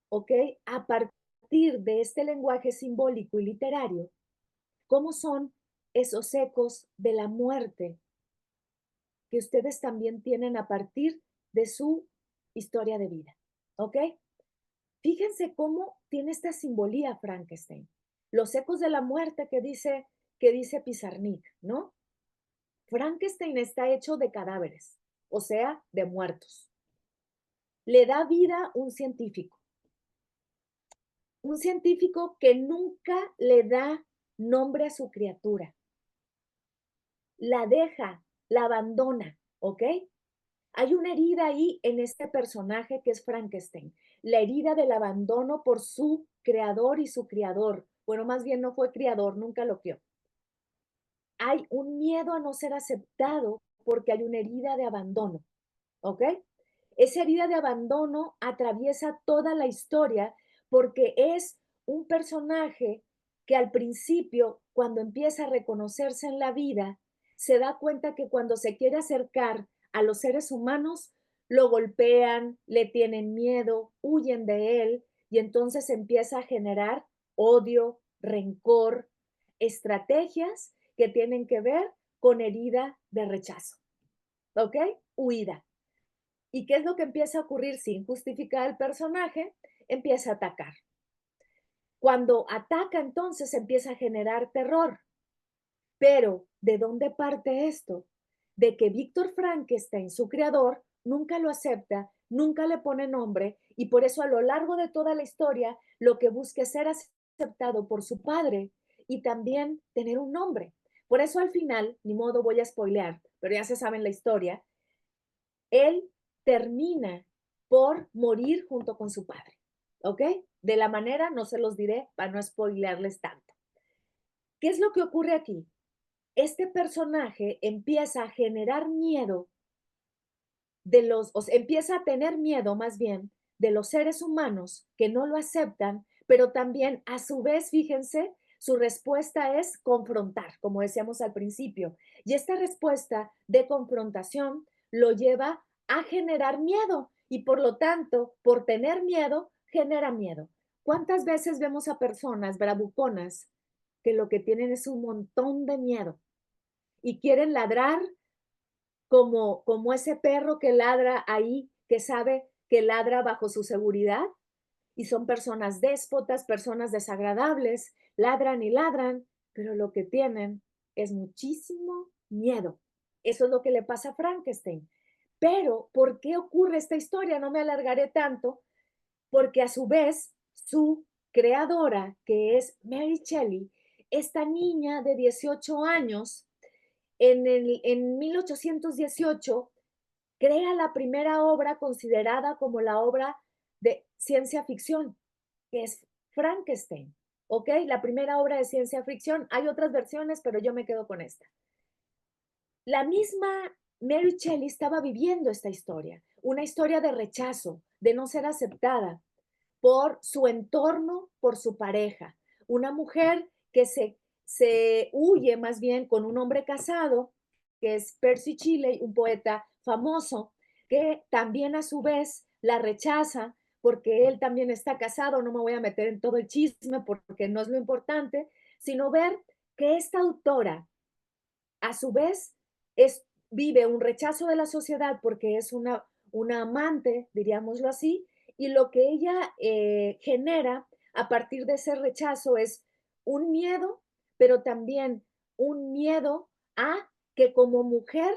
S1: ¿ok? A partir de este lenguaje simbólico y literario, cómo son esos ecos de la muerte que ustedes también tienen a partir de su historia de vida, ¿ok? Fíjense cómo tiene esta simbolía Frankenstein. Los ecos de la muerte que dice Pizarnik, ¿no? Frankenstein está hecho de cadáveres, o sea, de muertos. Le da vida un científico que nunca le da nombre a su criatura, la deja, la abandona, ¿ok? Hay una herida ahí en este personaje que es Frankenstein, la herida del abandono por su creador y su criador. Bueno, más bien no fue criador, nunca lo crió. Hay un miedo a no ser aceptado porque hay una herida de abandono, ¿ok? Esa herida de abandono atraviesa toda la historia porque es un personaje que al principio, cuando empieza a reconocerse en la vida, se da cuenta que cuando se quiere acercar a los seres humanos, lo golpean, le tienen miedo, huyen de él y entonces empieza a generar odio, rencor, estrategias que tienen que ver con herida de rechazo, ¿ok? Huida. ¿Y qué es lo que empieza a ocurrir sin justificar el personaje? Empieza a atacar. Cuando ataca, entonces empieza a generar terror. Pero, ¿de dónde parte esto? De que Víctor Frankenstein, su creador, nunca lo acepta, nunca le pone nombre y por eso a lo largo de toda la historia lo que busca es ser aceptado por su padre y también tener un nombre. Por eso al final, ni modo voy a spoilear, pero ya se sabe la historia, él termina por morir junto con su padre, ¿ok? De la manera, no se los diré para no spoilearles tanto. ¿Qué es lo que ocurre aquí? Este personaje empieza a generar miedo o sea, empieza a tener miedo más bien de los seres humanos que no lo aceptan, pero también a su vez, fíjense, su respuesta es confrontar, como decíamos al principio. Y esta respuesta de confrontación lo lleva a generar miedo y por lo tanto, por tener miedo, genera miedo. ¿Cuántas veces vemos a personas bravuconas que lo que tienen es un montón de miedo y quieren ladrar como ese perro que ladra ahí, que sabe que ladra bajo su seguridad? Y son personas déspotas, personas desagradables, ladran y ladran, pero lo que tienen es muchísimo miedo. Eso es lo que le pasa a Frankenstein. Pero, ¿por qué ocurre esta historia? No me alargaré tanto, porque a su vez su creadora, que es Mary Shelley, esta niña de 18 años, en 1818, crea la primera obra considerada como la obra de ciencia ficción, que es Frankenstein, ¿ok? La primera obra de ciencia ficción. Hay otras versiones, pero yo me quedo con esta. La misma Mary Shelley estaba viviendo esta historia, una historia de rechazo, de no ser aceptada por su entorno, por su pareja. Una mujer que se huye más bien con un hombre casado, que es Percy Shelley, un poeta famoso, que también a su vez la rechaza porque él también está casado. No me voy a meter en todo el chisme porque no es lo importante, sino ver que esta autora a su vez vive un rechazo de la sociedad porque es una amante, diríamoslo así, y lo que ella genera a partir de ese rechazo es un miedo, pero también un miedo a que como mujer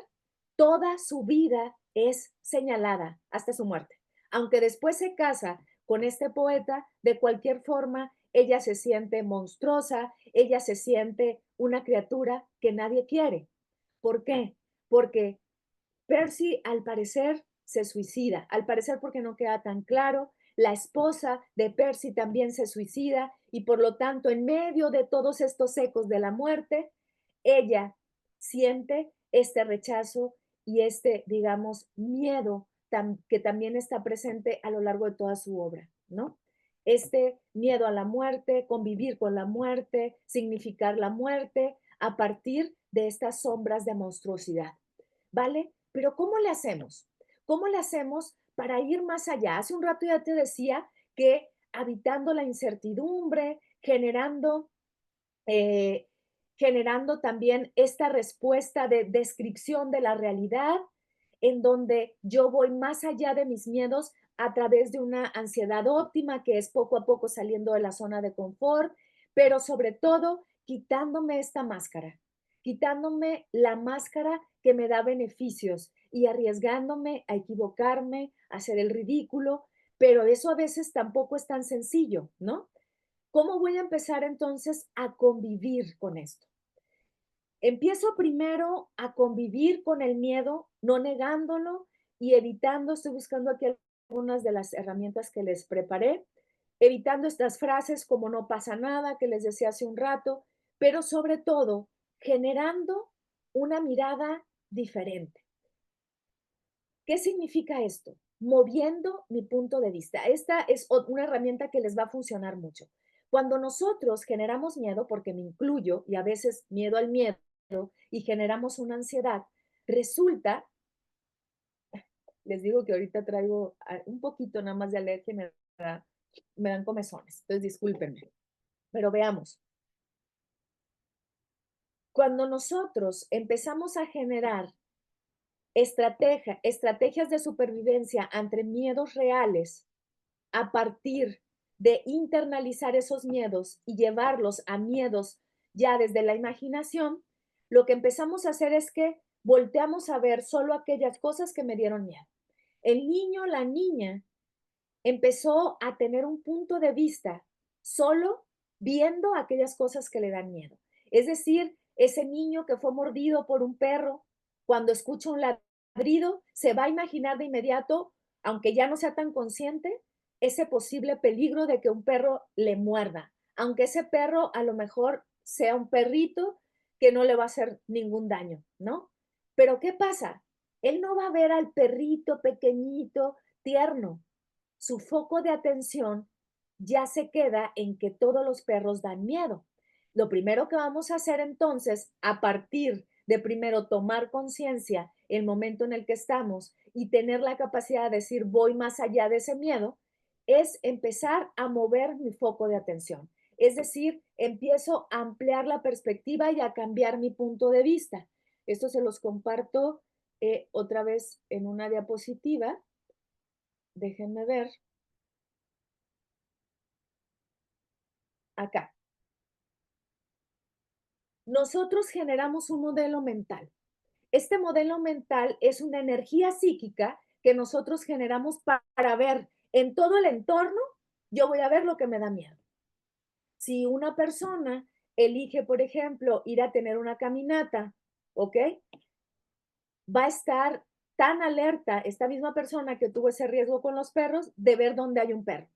S1: toda su vida es señalada hasta su muerte. Aunque después se casa con este poeta, de cualquier forma, ella se siente monstruosa, ella se siente una criatura que nadie quiere. ¿Por qué? Porque Percy, al parecer, se suicida. Al parecer, porque no queda tan claro. La esposa de Percy también se suicida y por lo tanto, en medio de todos estos ecos de la muerte, ella siente este rechazo y este, digamos, miedo que también está presente a lo largo de toda su obra, ¿no? Este miedo a la muerte, convivir con la muerte, significar la muerte a partir de estas sombras de monstruosidad. ¿Vale? Pero ¿cómo le hacemos? ¿Cómo le hacemos para ir más allá? Hace un rato ya te decía que habitando la incertidumbre, eh, generando también esta respuesta de descripción de la realidad, en donde yo voy más allá de mis miedos a través de una ansiedad óptima, que es poco a poco saliendo de la zona de confort, pero sobre todo quitándome esta máscara, quitándome la máscara que me da beneficios y arriesgándome a equivocarme, a hacer el ridículo, pero eso a veces tampoco es tan sencillo, ¿no? ¿Cómo voy a empezar entonces a convivir con esto? Empiezo primero a convivir con el miedo, no negándolo y evitando, estoy buscando aquí algunas de las herramientas que les preparé, evitando estas frases como no pasa nada, que les decía hace un rato, pero sobre todo generando una mirada diferente. ¿Qué significa esto? Moviendo mi punto de vista. Esta es una herramienta que les va a funcionar mucho. Cuando nosotros generamos miedo, porque me incluyo, y a veces miedo al miedo, y generamos una ansiedad, resulta, les digo que ahorita traigo un poquito nada más de alergia y me dan comezones, entonces discúlpenme, pero veamos. Cuando nosotros empezamos a generar estrategias de supervivencia ante miedos reales, a partir de internalizar esos miedos y llevarlos a miedos ya desde la imaginación, lo que empezamos a hacer es que volteamos a ver solo aquellas cosas que me dieron miedo. El niño, la niña, empezó a tener un punto de vista solo viendo aquellas cosas que le dan miedo. Es decir, ese niño que fue mordido por un perro, cuando escucha un ladrido, se va a imaginar de inmediato, aunque ya no sea tan consciente, ese posible peligro de que un perro le muerda, aunque ese perro a lo mejor sea un perrito que no le va a hacer ningún daño, ¿no? Pero ¿qué pasa? Él no va a ver al perrito pequeñito, tierno, su foco de atención ya se queda en que todos los perros dan miedo. Lo primero que vamos a hacer entonces, a partir de primero tomar conciencia el momento en el que estamos y tener la capacidad de decir voy más allá de ese miedo, es empezar a mover mi foco de atención. Es decir, empiezo a ampliar la perspectiva y a cambiar mi punto de vista. Esto se los comparto otra vez en una diapositiva. Déjenme ver. Acá. Nosotros generamos un modelo mental. Este modelo mental es una energía psíquica que nosotros generamos para ver en todo el entorno, yo voy a ver lo que me da miedo. Si una persona elige, por ejemplo, ir a tener una caminata, ¿ok? Va a estar tan alerta esta misma persona que tuvo ese riesgo con los perros de ver dónde hay un perro,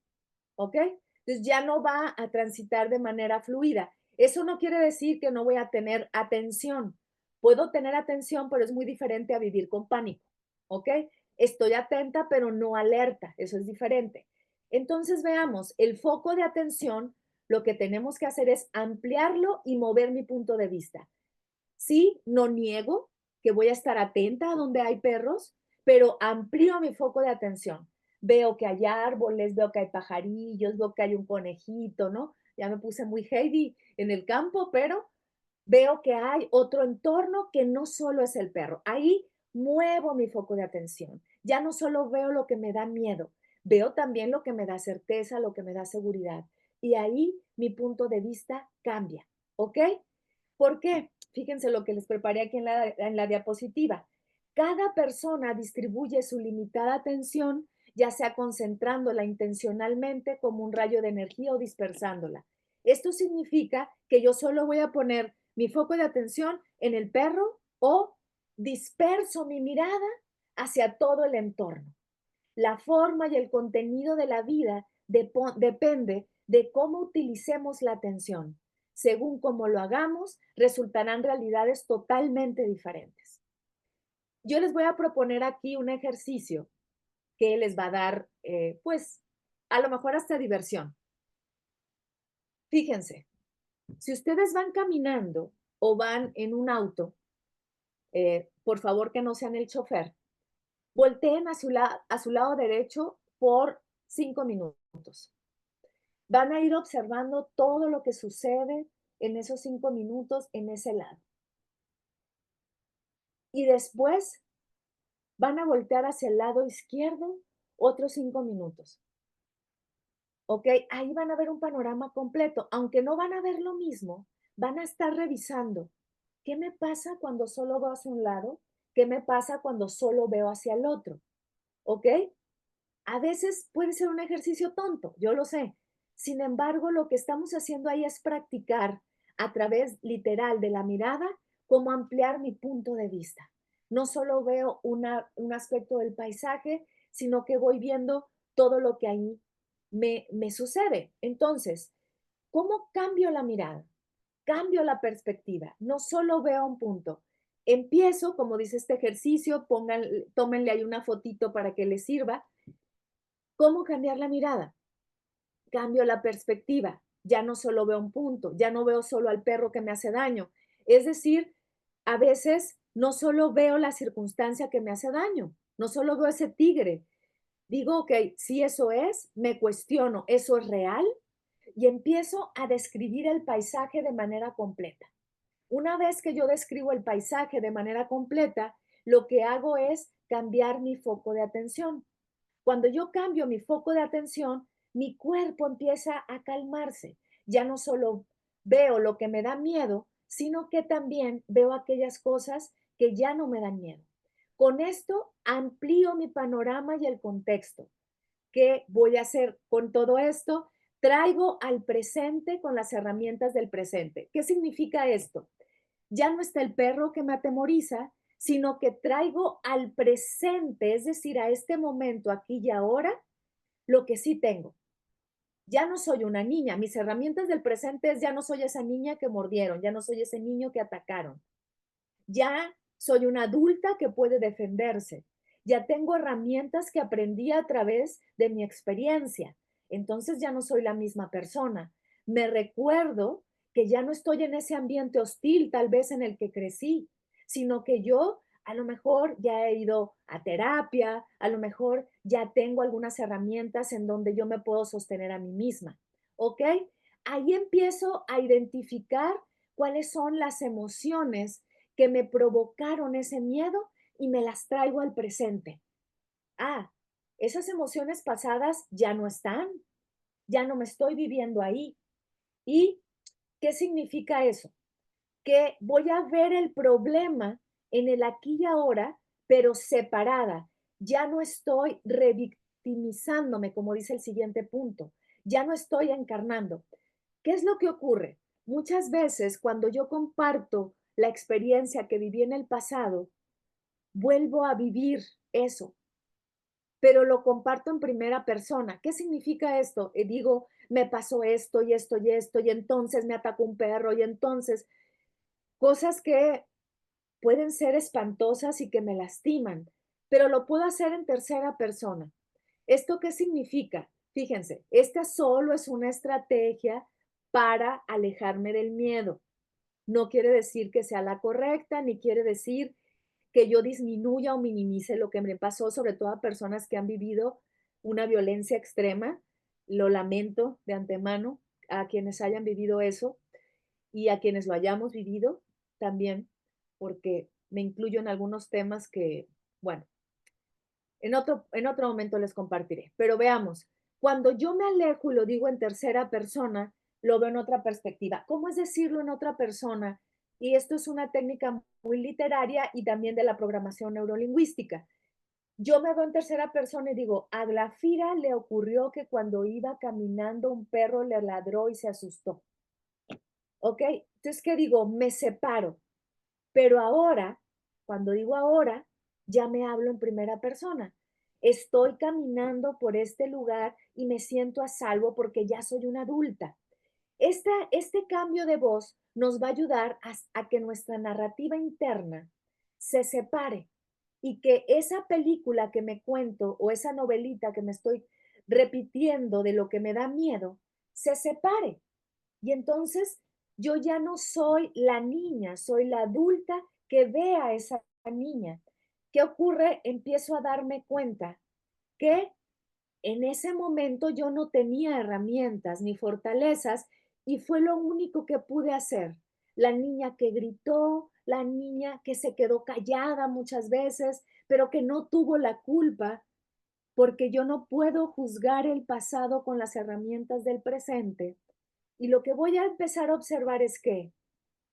S1: ¿ok? Entonces ya no va a transitar de manera fluida. Eso no quiere decir que no voy a tener atención. Puedo tener atención, pero es muy diferente a vivir con pánico, ¿ok? Estoy atenta, pero no alerta. Eso es diferente. Entonces veamos, el foco de atención, lo que tenemos que hacer es ampliarlo y mover mi punto de vista. Sí, no niego que voy a estar atenta a donde hay perros, pero amplío mi foco de atención. Veo que hay árboles, veo que hay pajarillos, veo que hay un conejito, ¿no? Ya me puse muy Heidi en el campo, pero veo que hay otro entorno que no solo es el perro. Ahí muevo mi foco de atención. Ya no solo veo lo que me da miedo, veo también lo que me da certeza, lo que me da seguridad. Y ahí mi punto de vista cambia, ¿ok? ¿Por qué? Fíjense lo que les preparé aquí en la diapositiva. Cada persona distribuye su limitada atención, ya sea concentrándola intencionalmente como un rayo de energía o dispersándola. Esto significa que yo solo voy a poner mi foco de atención en el perro o disperso mi mirada hacia todo el entorno. La forma y el contenido de la vida depende de cómo utilicemos la atención. Según cómo lo hagamos, resultarán realidades totalmente diferentes. Yo les voy a proponer aquí un ejercicio que les va a dar, pues, a lo mejor hasta diversión. Fíjense, si ustedes van caminando o van en un auto, por favor que no sean el chofer, volteen a su lado derecho por 5 minutos. Van a ir observando todo lo que sucede en esos 5 minutos en ese lado. Y después van a voltear hacia el lado izquierdo otros 5 minutos. ¿Ok? Ahí van a ver un panorama completo. Aunque no van a ver lo mismo, van a estar revisando. ¿Qué me pasa cuando solo veo hacia un lado? ¿Qué me pasa cuando solo veo hacia el otro? ¿Ok? A veces puede ser un ejercicio tonto, yo lo sé. Sin embargo, lo que estamos haciendo ahí es practicar a través literal de la mirada cómo ampliar mi punto de vista. No solo veo un aspecto del paisaje, sino que voy viendo todo lo que ahí me sucede. Entonces, ¿cómo cambio la mirada? Cambio la perspectiva. No solo veo un punto. Empiezo, como dice este ejercicio, tómenle ahí una fotito para que les sirva. ¿Cómo cambiar la mirada? Cambio la perspectiva. Ya no solo veo un punto, ya no veo solo al perro que me hace daño. Es decir, a veces no solo veo la circunstancia que me hace daño, no solo veo ese tigre. Digo, ok, si eso es, me cuestiono, ¿eso es real? Y empiezo a describir el paisaje de manera completa. Una vez que yo describo el paisaje de manera completa, lo que hago es cambiar mi foco de atención. Cuando yo cambio mi foco de atención, mi cuerpo empieza a calmarse. Ya no solo veo lo que me da miedo, sino que también veo aquellas cosas que ya no me dan miedo. Con esto amplío mi panorama y el contexto. ¿Qué voy a hacer con todo esto? Traigo al presente con las herramientas del presente. ¿Qué significa esto? Ya no está el perro que me atemoriza, sino que traigo al presente, es decir, a este momento, aquí y ahora, lo que sí tengo. Ya no soy una niña, mis herramientas del presente es ya no soy esa niña que mordieron, ya no soy ese niño que atacaron. Ya soy una adulta que puede defenderse. Ya tengo herramientas que aprendí a través de mi experiencia. Entonces ya no soy la misma persona. Me recuerdo que ya no estoy en ese ambiente hostil tal vez en el que crecí, sino que yo a lo mejor ya he ido a terapia, a lo mejor ya tengo algunas herramientas en donde yo me puedo sostener a mí misma. ¿Ok? Ahí empiezo a identificar cuáles son las emociones que me provocaron ese miedo y me las traigo al presente. Ah, esas emociones pasadas ya no están, ya no me estoy viviendo ahí. ¿Y qué significa eso? Que voy a ver el problema en el aquí y ahora, pero separada. Ya no estoy revictimizándome, como dice el siguiente punto. Ya no estoy encarnando. ¿Qué es lo que ocurre? Muchas veces cuando yo comparto la experiencia que viví en el pasado, vuelvo a vivir eso, pero lo comparto en primera persona. ¿Qué significa esto? Digo, me pasó esto y esto y esto, y entonces me atacó un perro, y entonces cosas que pueden ser espantosas y que me lastiman, pero lo puedo hacer en tercera persona. ¿Esto qué significa? Fíjense, esta solo es una estrategia para alejarme del miedo. No quiere decir que sea la correcta, ni quiere decir que yo disminuya o minimice lo que me pasó, sobre todo a personas que han vivido una violencia extrema. Lo lamento de antemano a quienes hayan vivido eso y a quienes lo hayamos vivido también, porque me incluyo en algunos temas que, bueno, en otro momento les compartiré. Pero veamos, cuando yo me alejo y lo digo en tercera persona, lo veo en otra perspectiva. ¿Cómo es decirlo en otra persona? Y esto es una técnica muy literaria y también de la programación neurolingüística. Yo me veo en tercera persona y digo, a Glafira le ocurrió que cuando iba caminando un perro le ladró y se asustó. ¿Ok? Entonces, ¿qué digo? Me separo. Pero ahora, cuando digo ahora, ya me hablo en primera persona. Estoy caminando por este lugar y me siento a salvo porque ya soy una adulta. Este cambio de voz nos va a ayudar a que nuestra narrativa interna se separe y que esa película que me cuento o esa novelita que me estoy repitiendo de lo que me da miedo, se separe. Y entonces yo ya no soy la niña, soy la adulta que ve a esa niña. ¿Qué ocurre? Empiezo a darme cuenta que en ese momento yo no tenía herramientas ni fortalezas y fue lo único que pude hacer. La niña que gritó, la niña que se quedó callada muchas veces, pero que no tuvo la culpa porque yo no puedo juzgar el pasado con las herramientas del presente. Y lo que voy a empezar a observar es que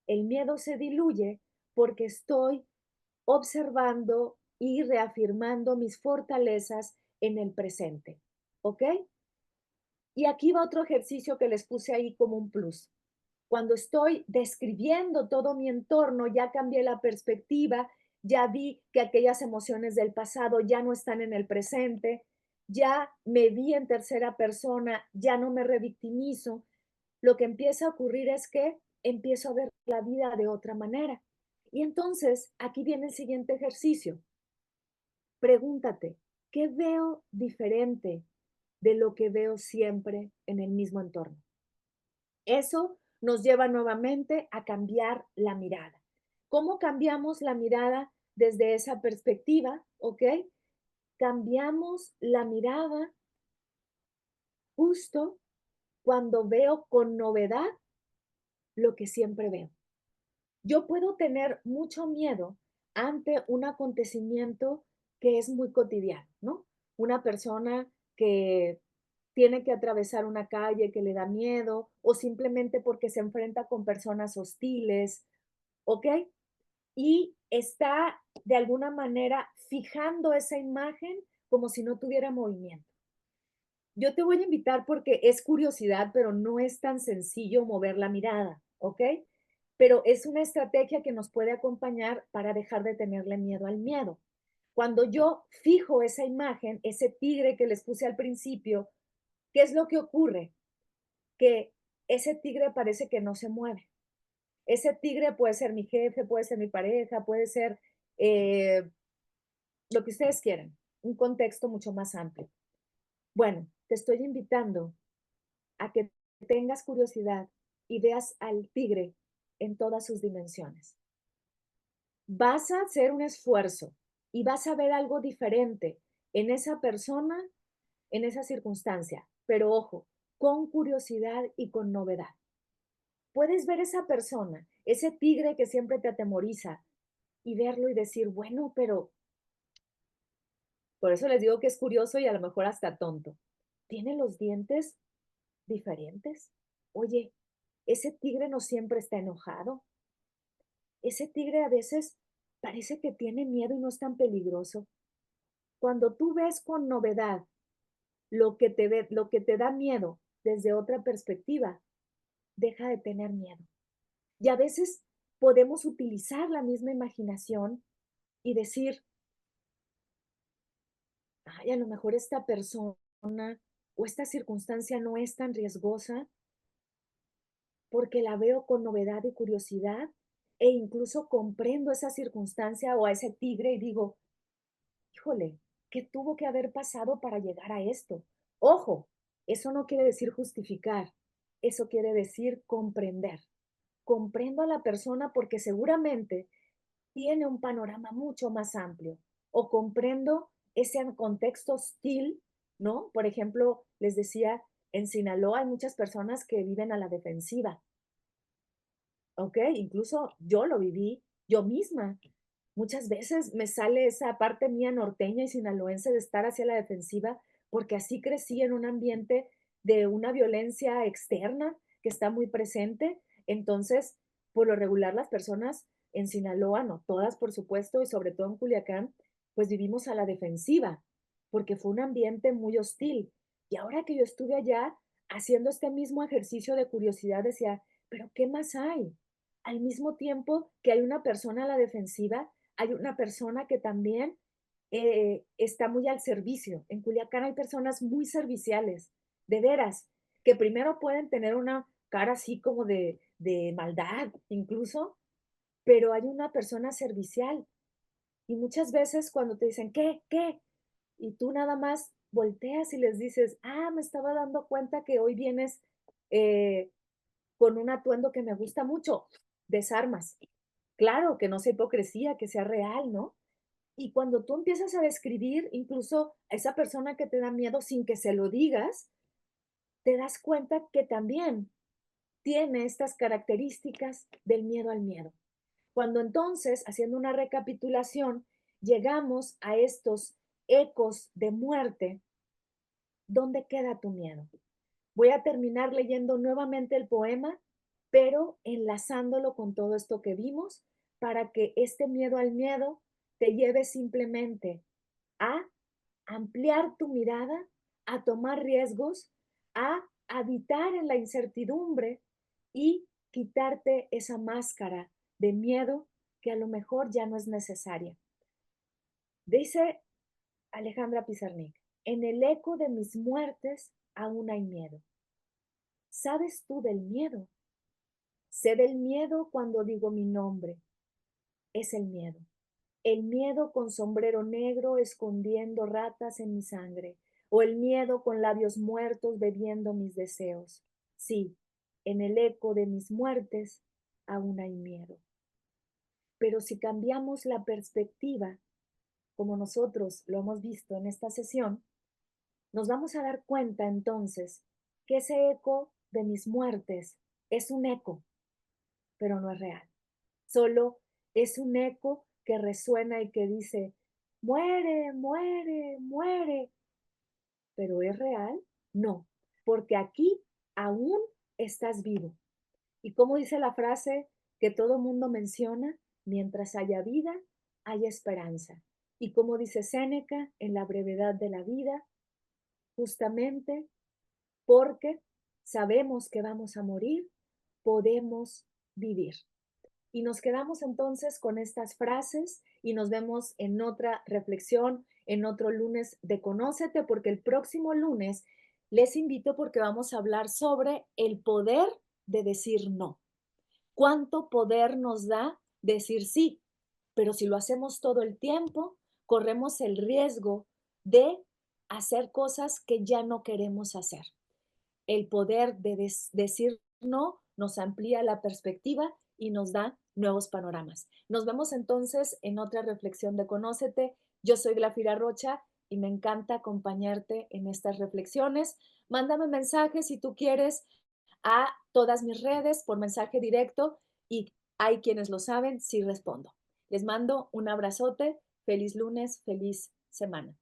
S1: el miedo se diluye porque estoy observando y reafirmando mis fortalezas en el presente. ¿Ok? Y aquí va otro ejercicio que les puse ahí como un plus. Cuando estoy describiendo todo mi entorno, ya cambié la perspectiva, ya vi que aquellas emociones del pasado ya no están en el presente, ya me vi en tercera persona, ya no me revictimizo. Lo que empieza a ocurrir es que empiezo a ver la vida de otra manera. Y entonces, aquí viene el siguiente ejercicio. Pregúntate, ¿qué veo diferente de lo que veo siempre en el mismo entorno? Eso nos lleva nuevamente a cambiar la mirada. ¿Cómo cambiamos la mirada desde esa perspectiva? ¿Ok? Cambiamos la mirada justo cuando veo con novedad lo que siempre veo. Yo puedo tener mucho miedo ante un acontecimiento que es muy cotidiano, ¿no? Una persona que tiene que atravesar una calle que le da miedo o simplemente porque se enfrenta con personas hostiles, ¿ok? Y está de alguna manera fijando esa imagen como si no tuviera movimiento. Yo te voy a invitar porque es curiosidad, pero no es tan sencillo mover la mirada, ¿ok? Pero es una estrategia que nos puede acompañar para dejar de tenerle miedo al miedo. Cuando yo fijo esa imagen, ese tigre que les puse al principio, ¿qué es lo que ocurre? Que ese tigre parece que no se mueve. Ese tigre puede ser mi jefe, puede ser mi pareja, puede ser eh, lo que ustedes quieran, un contexto mucho más amplio. Bueno, te estoy invitando a que tengas curiosidad y veas al tigre en todas sus dimensiones. Vas a hacer un esfuerzo y vas a ver algo diferente en esa persona, en esa circunstancia, pero ojo, con curiosidad y con novedad. Puedes ver esa persona, ese tigre que siempre te atemoriza y verlo y decir, bueno, pero por eso les digo que es curioso y a lo mejor hasta tonto. ¿Tiene los dientes diferentes? Oye, ese tigre no siempre está enojado. Ese tigre a veces parece que tiene miedo y no es tan peligroso. Cuando tú ves con novedad lo que te da miedo desde otra perspectiva, deja de tener miedo. Y a veces podemos utilizar la misma imaginación y decir, ay, a lo mejor esta persona o esta circunstancia no es tan riesgosa porque la veo con novedad y curiosidad e incluso comprendo esa circunstancia o a ese tigre y digo, híjole, ¿qué tuvo que haber pasado para llegar a esto? Ojo, eso no quiere decir justificar, eso quiere decir comprender. Comprendo a la persona porque seguramente tiene un panorama mucho más amplio o comprendo ese contexto hostil, ¿no? Por ejemplo, les decía, en Sinaloa hay muchas personas que viven a la defensiva. Okey, incluso yo lo viví yo misma. Muchas veces me sale esa parte mía norteña y sinaloense de estar hacia la defensiva, porque así crecí en un ambiente de una violencia externa que está muy presente. Entonces, por lo regular, las personas en Sinaloa, no todas, por supuesto, y sobre todo en Culiacán, pues vivimos a la defensiva, porque fue un ambiente muy hostil. Y ahora que yo estuve allá haciendo este mismo ejercicio de curiosidad, decía: "¿Pero qué más hay?". Al mismo tiempo que hay una persona a la defensiva, hay una persona que también está muy al servicio. En Culiacán hay personas muy serviciales, de veras, que primero pueden tener una cara así como de maldad incluso, pero hay una persona servicial. Y muchas veces cuando te dicen, ¿qué? ¿Qué? Y tú nada más volteas y les dices, ah, me estaba dando cuenta que hoy vienes eh, con un atuendo que me gusta mucho, desarmas. Claro, que no sea hipocresía, que sea real, ¿no? Y cuando tú empiezas a describir incluso a esa persona que te da miedo sin que se lo digas, te das cuenta que también tiene estas características del miedo al miedo. Cuando entonces, haciendo una recapitulación, llegamos a estos ecos de muerte, ¿dónde queda tu miedo? Voy a terminar leyendo nuevamente el poema, pero enlazándolo con todo esto que vimos para que este miedo al miedo te lleve simplemente a ampliar tu mirada, a tomar riesgos, a habitar en la incertidumbre y quitarte esa máscara de miedo que a lo mejor ya no es necesaria. Dice Alejandra Pizarnik, en el eco de mis muertes aún hay miedo. ¿Sabes tú del miedo? Sé del miedo cuando digo mi nombre. Es el miedo. El miedo con sombrero negro escondiendo ratas en mi sangre. O el miedo con labios muertos bebiendo mis deseos. Sí, en el eco de mis muertes aún hay miedo. Pero si cambiamos la perspectiva, como nosotros lo hemos visto en esta sesión, nos vamos a dar cuenta entonces que ese eco de mis muertes es un eco, pero no es real. Solo es un eco que resuena y que dice, muere, muere, muere. ¿Pero es real? No, porque aquí aún estás vivo. Y como dice la frase que todo mundo menciona, mientras haya vida, hay esperanza. Y como dice Séneca, en la brevedad de la vida, justamente porque sabemos que vamos a morir, podemos vivir. Y nos quedamos entonces con estas frases y nos vemos en otra reflexión, en otro lunes de Conócete, porque el próximo lunes les invito porque vamos a hablar sobre el poder de decir no. ¿Cuánto poder nos da decir sí? Pero si lo hacemos todo el tiempo, corremos el riesgo de hacer cosas que ya no queremos hacer. El poder de decir no nos amplía la perspectiva y nos da nuevos panoramas. Nos vemos entonces en otra reflexión de Conócete. Yo soy Glafira Rocha y me encanta acompañarte en estas reflexiones. Mándame mensajes si tú quieres a todas mis redes por mensaje directo y hay quienes lo saben, sí respondo. Les mando un abrazote, feliz lunes, feliz semana.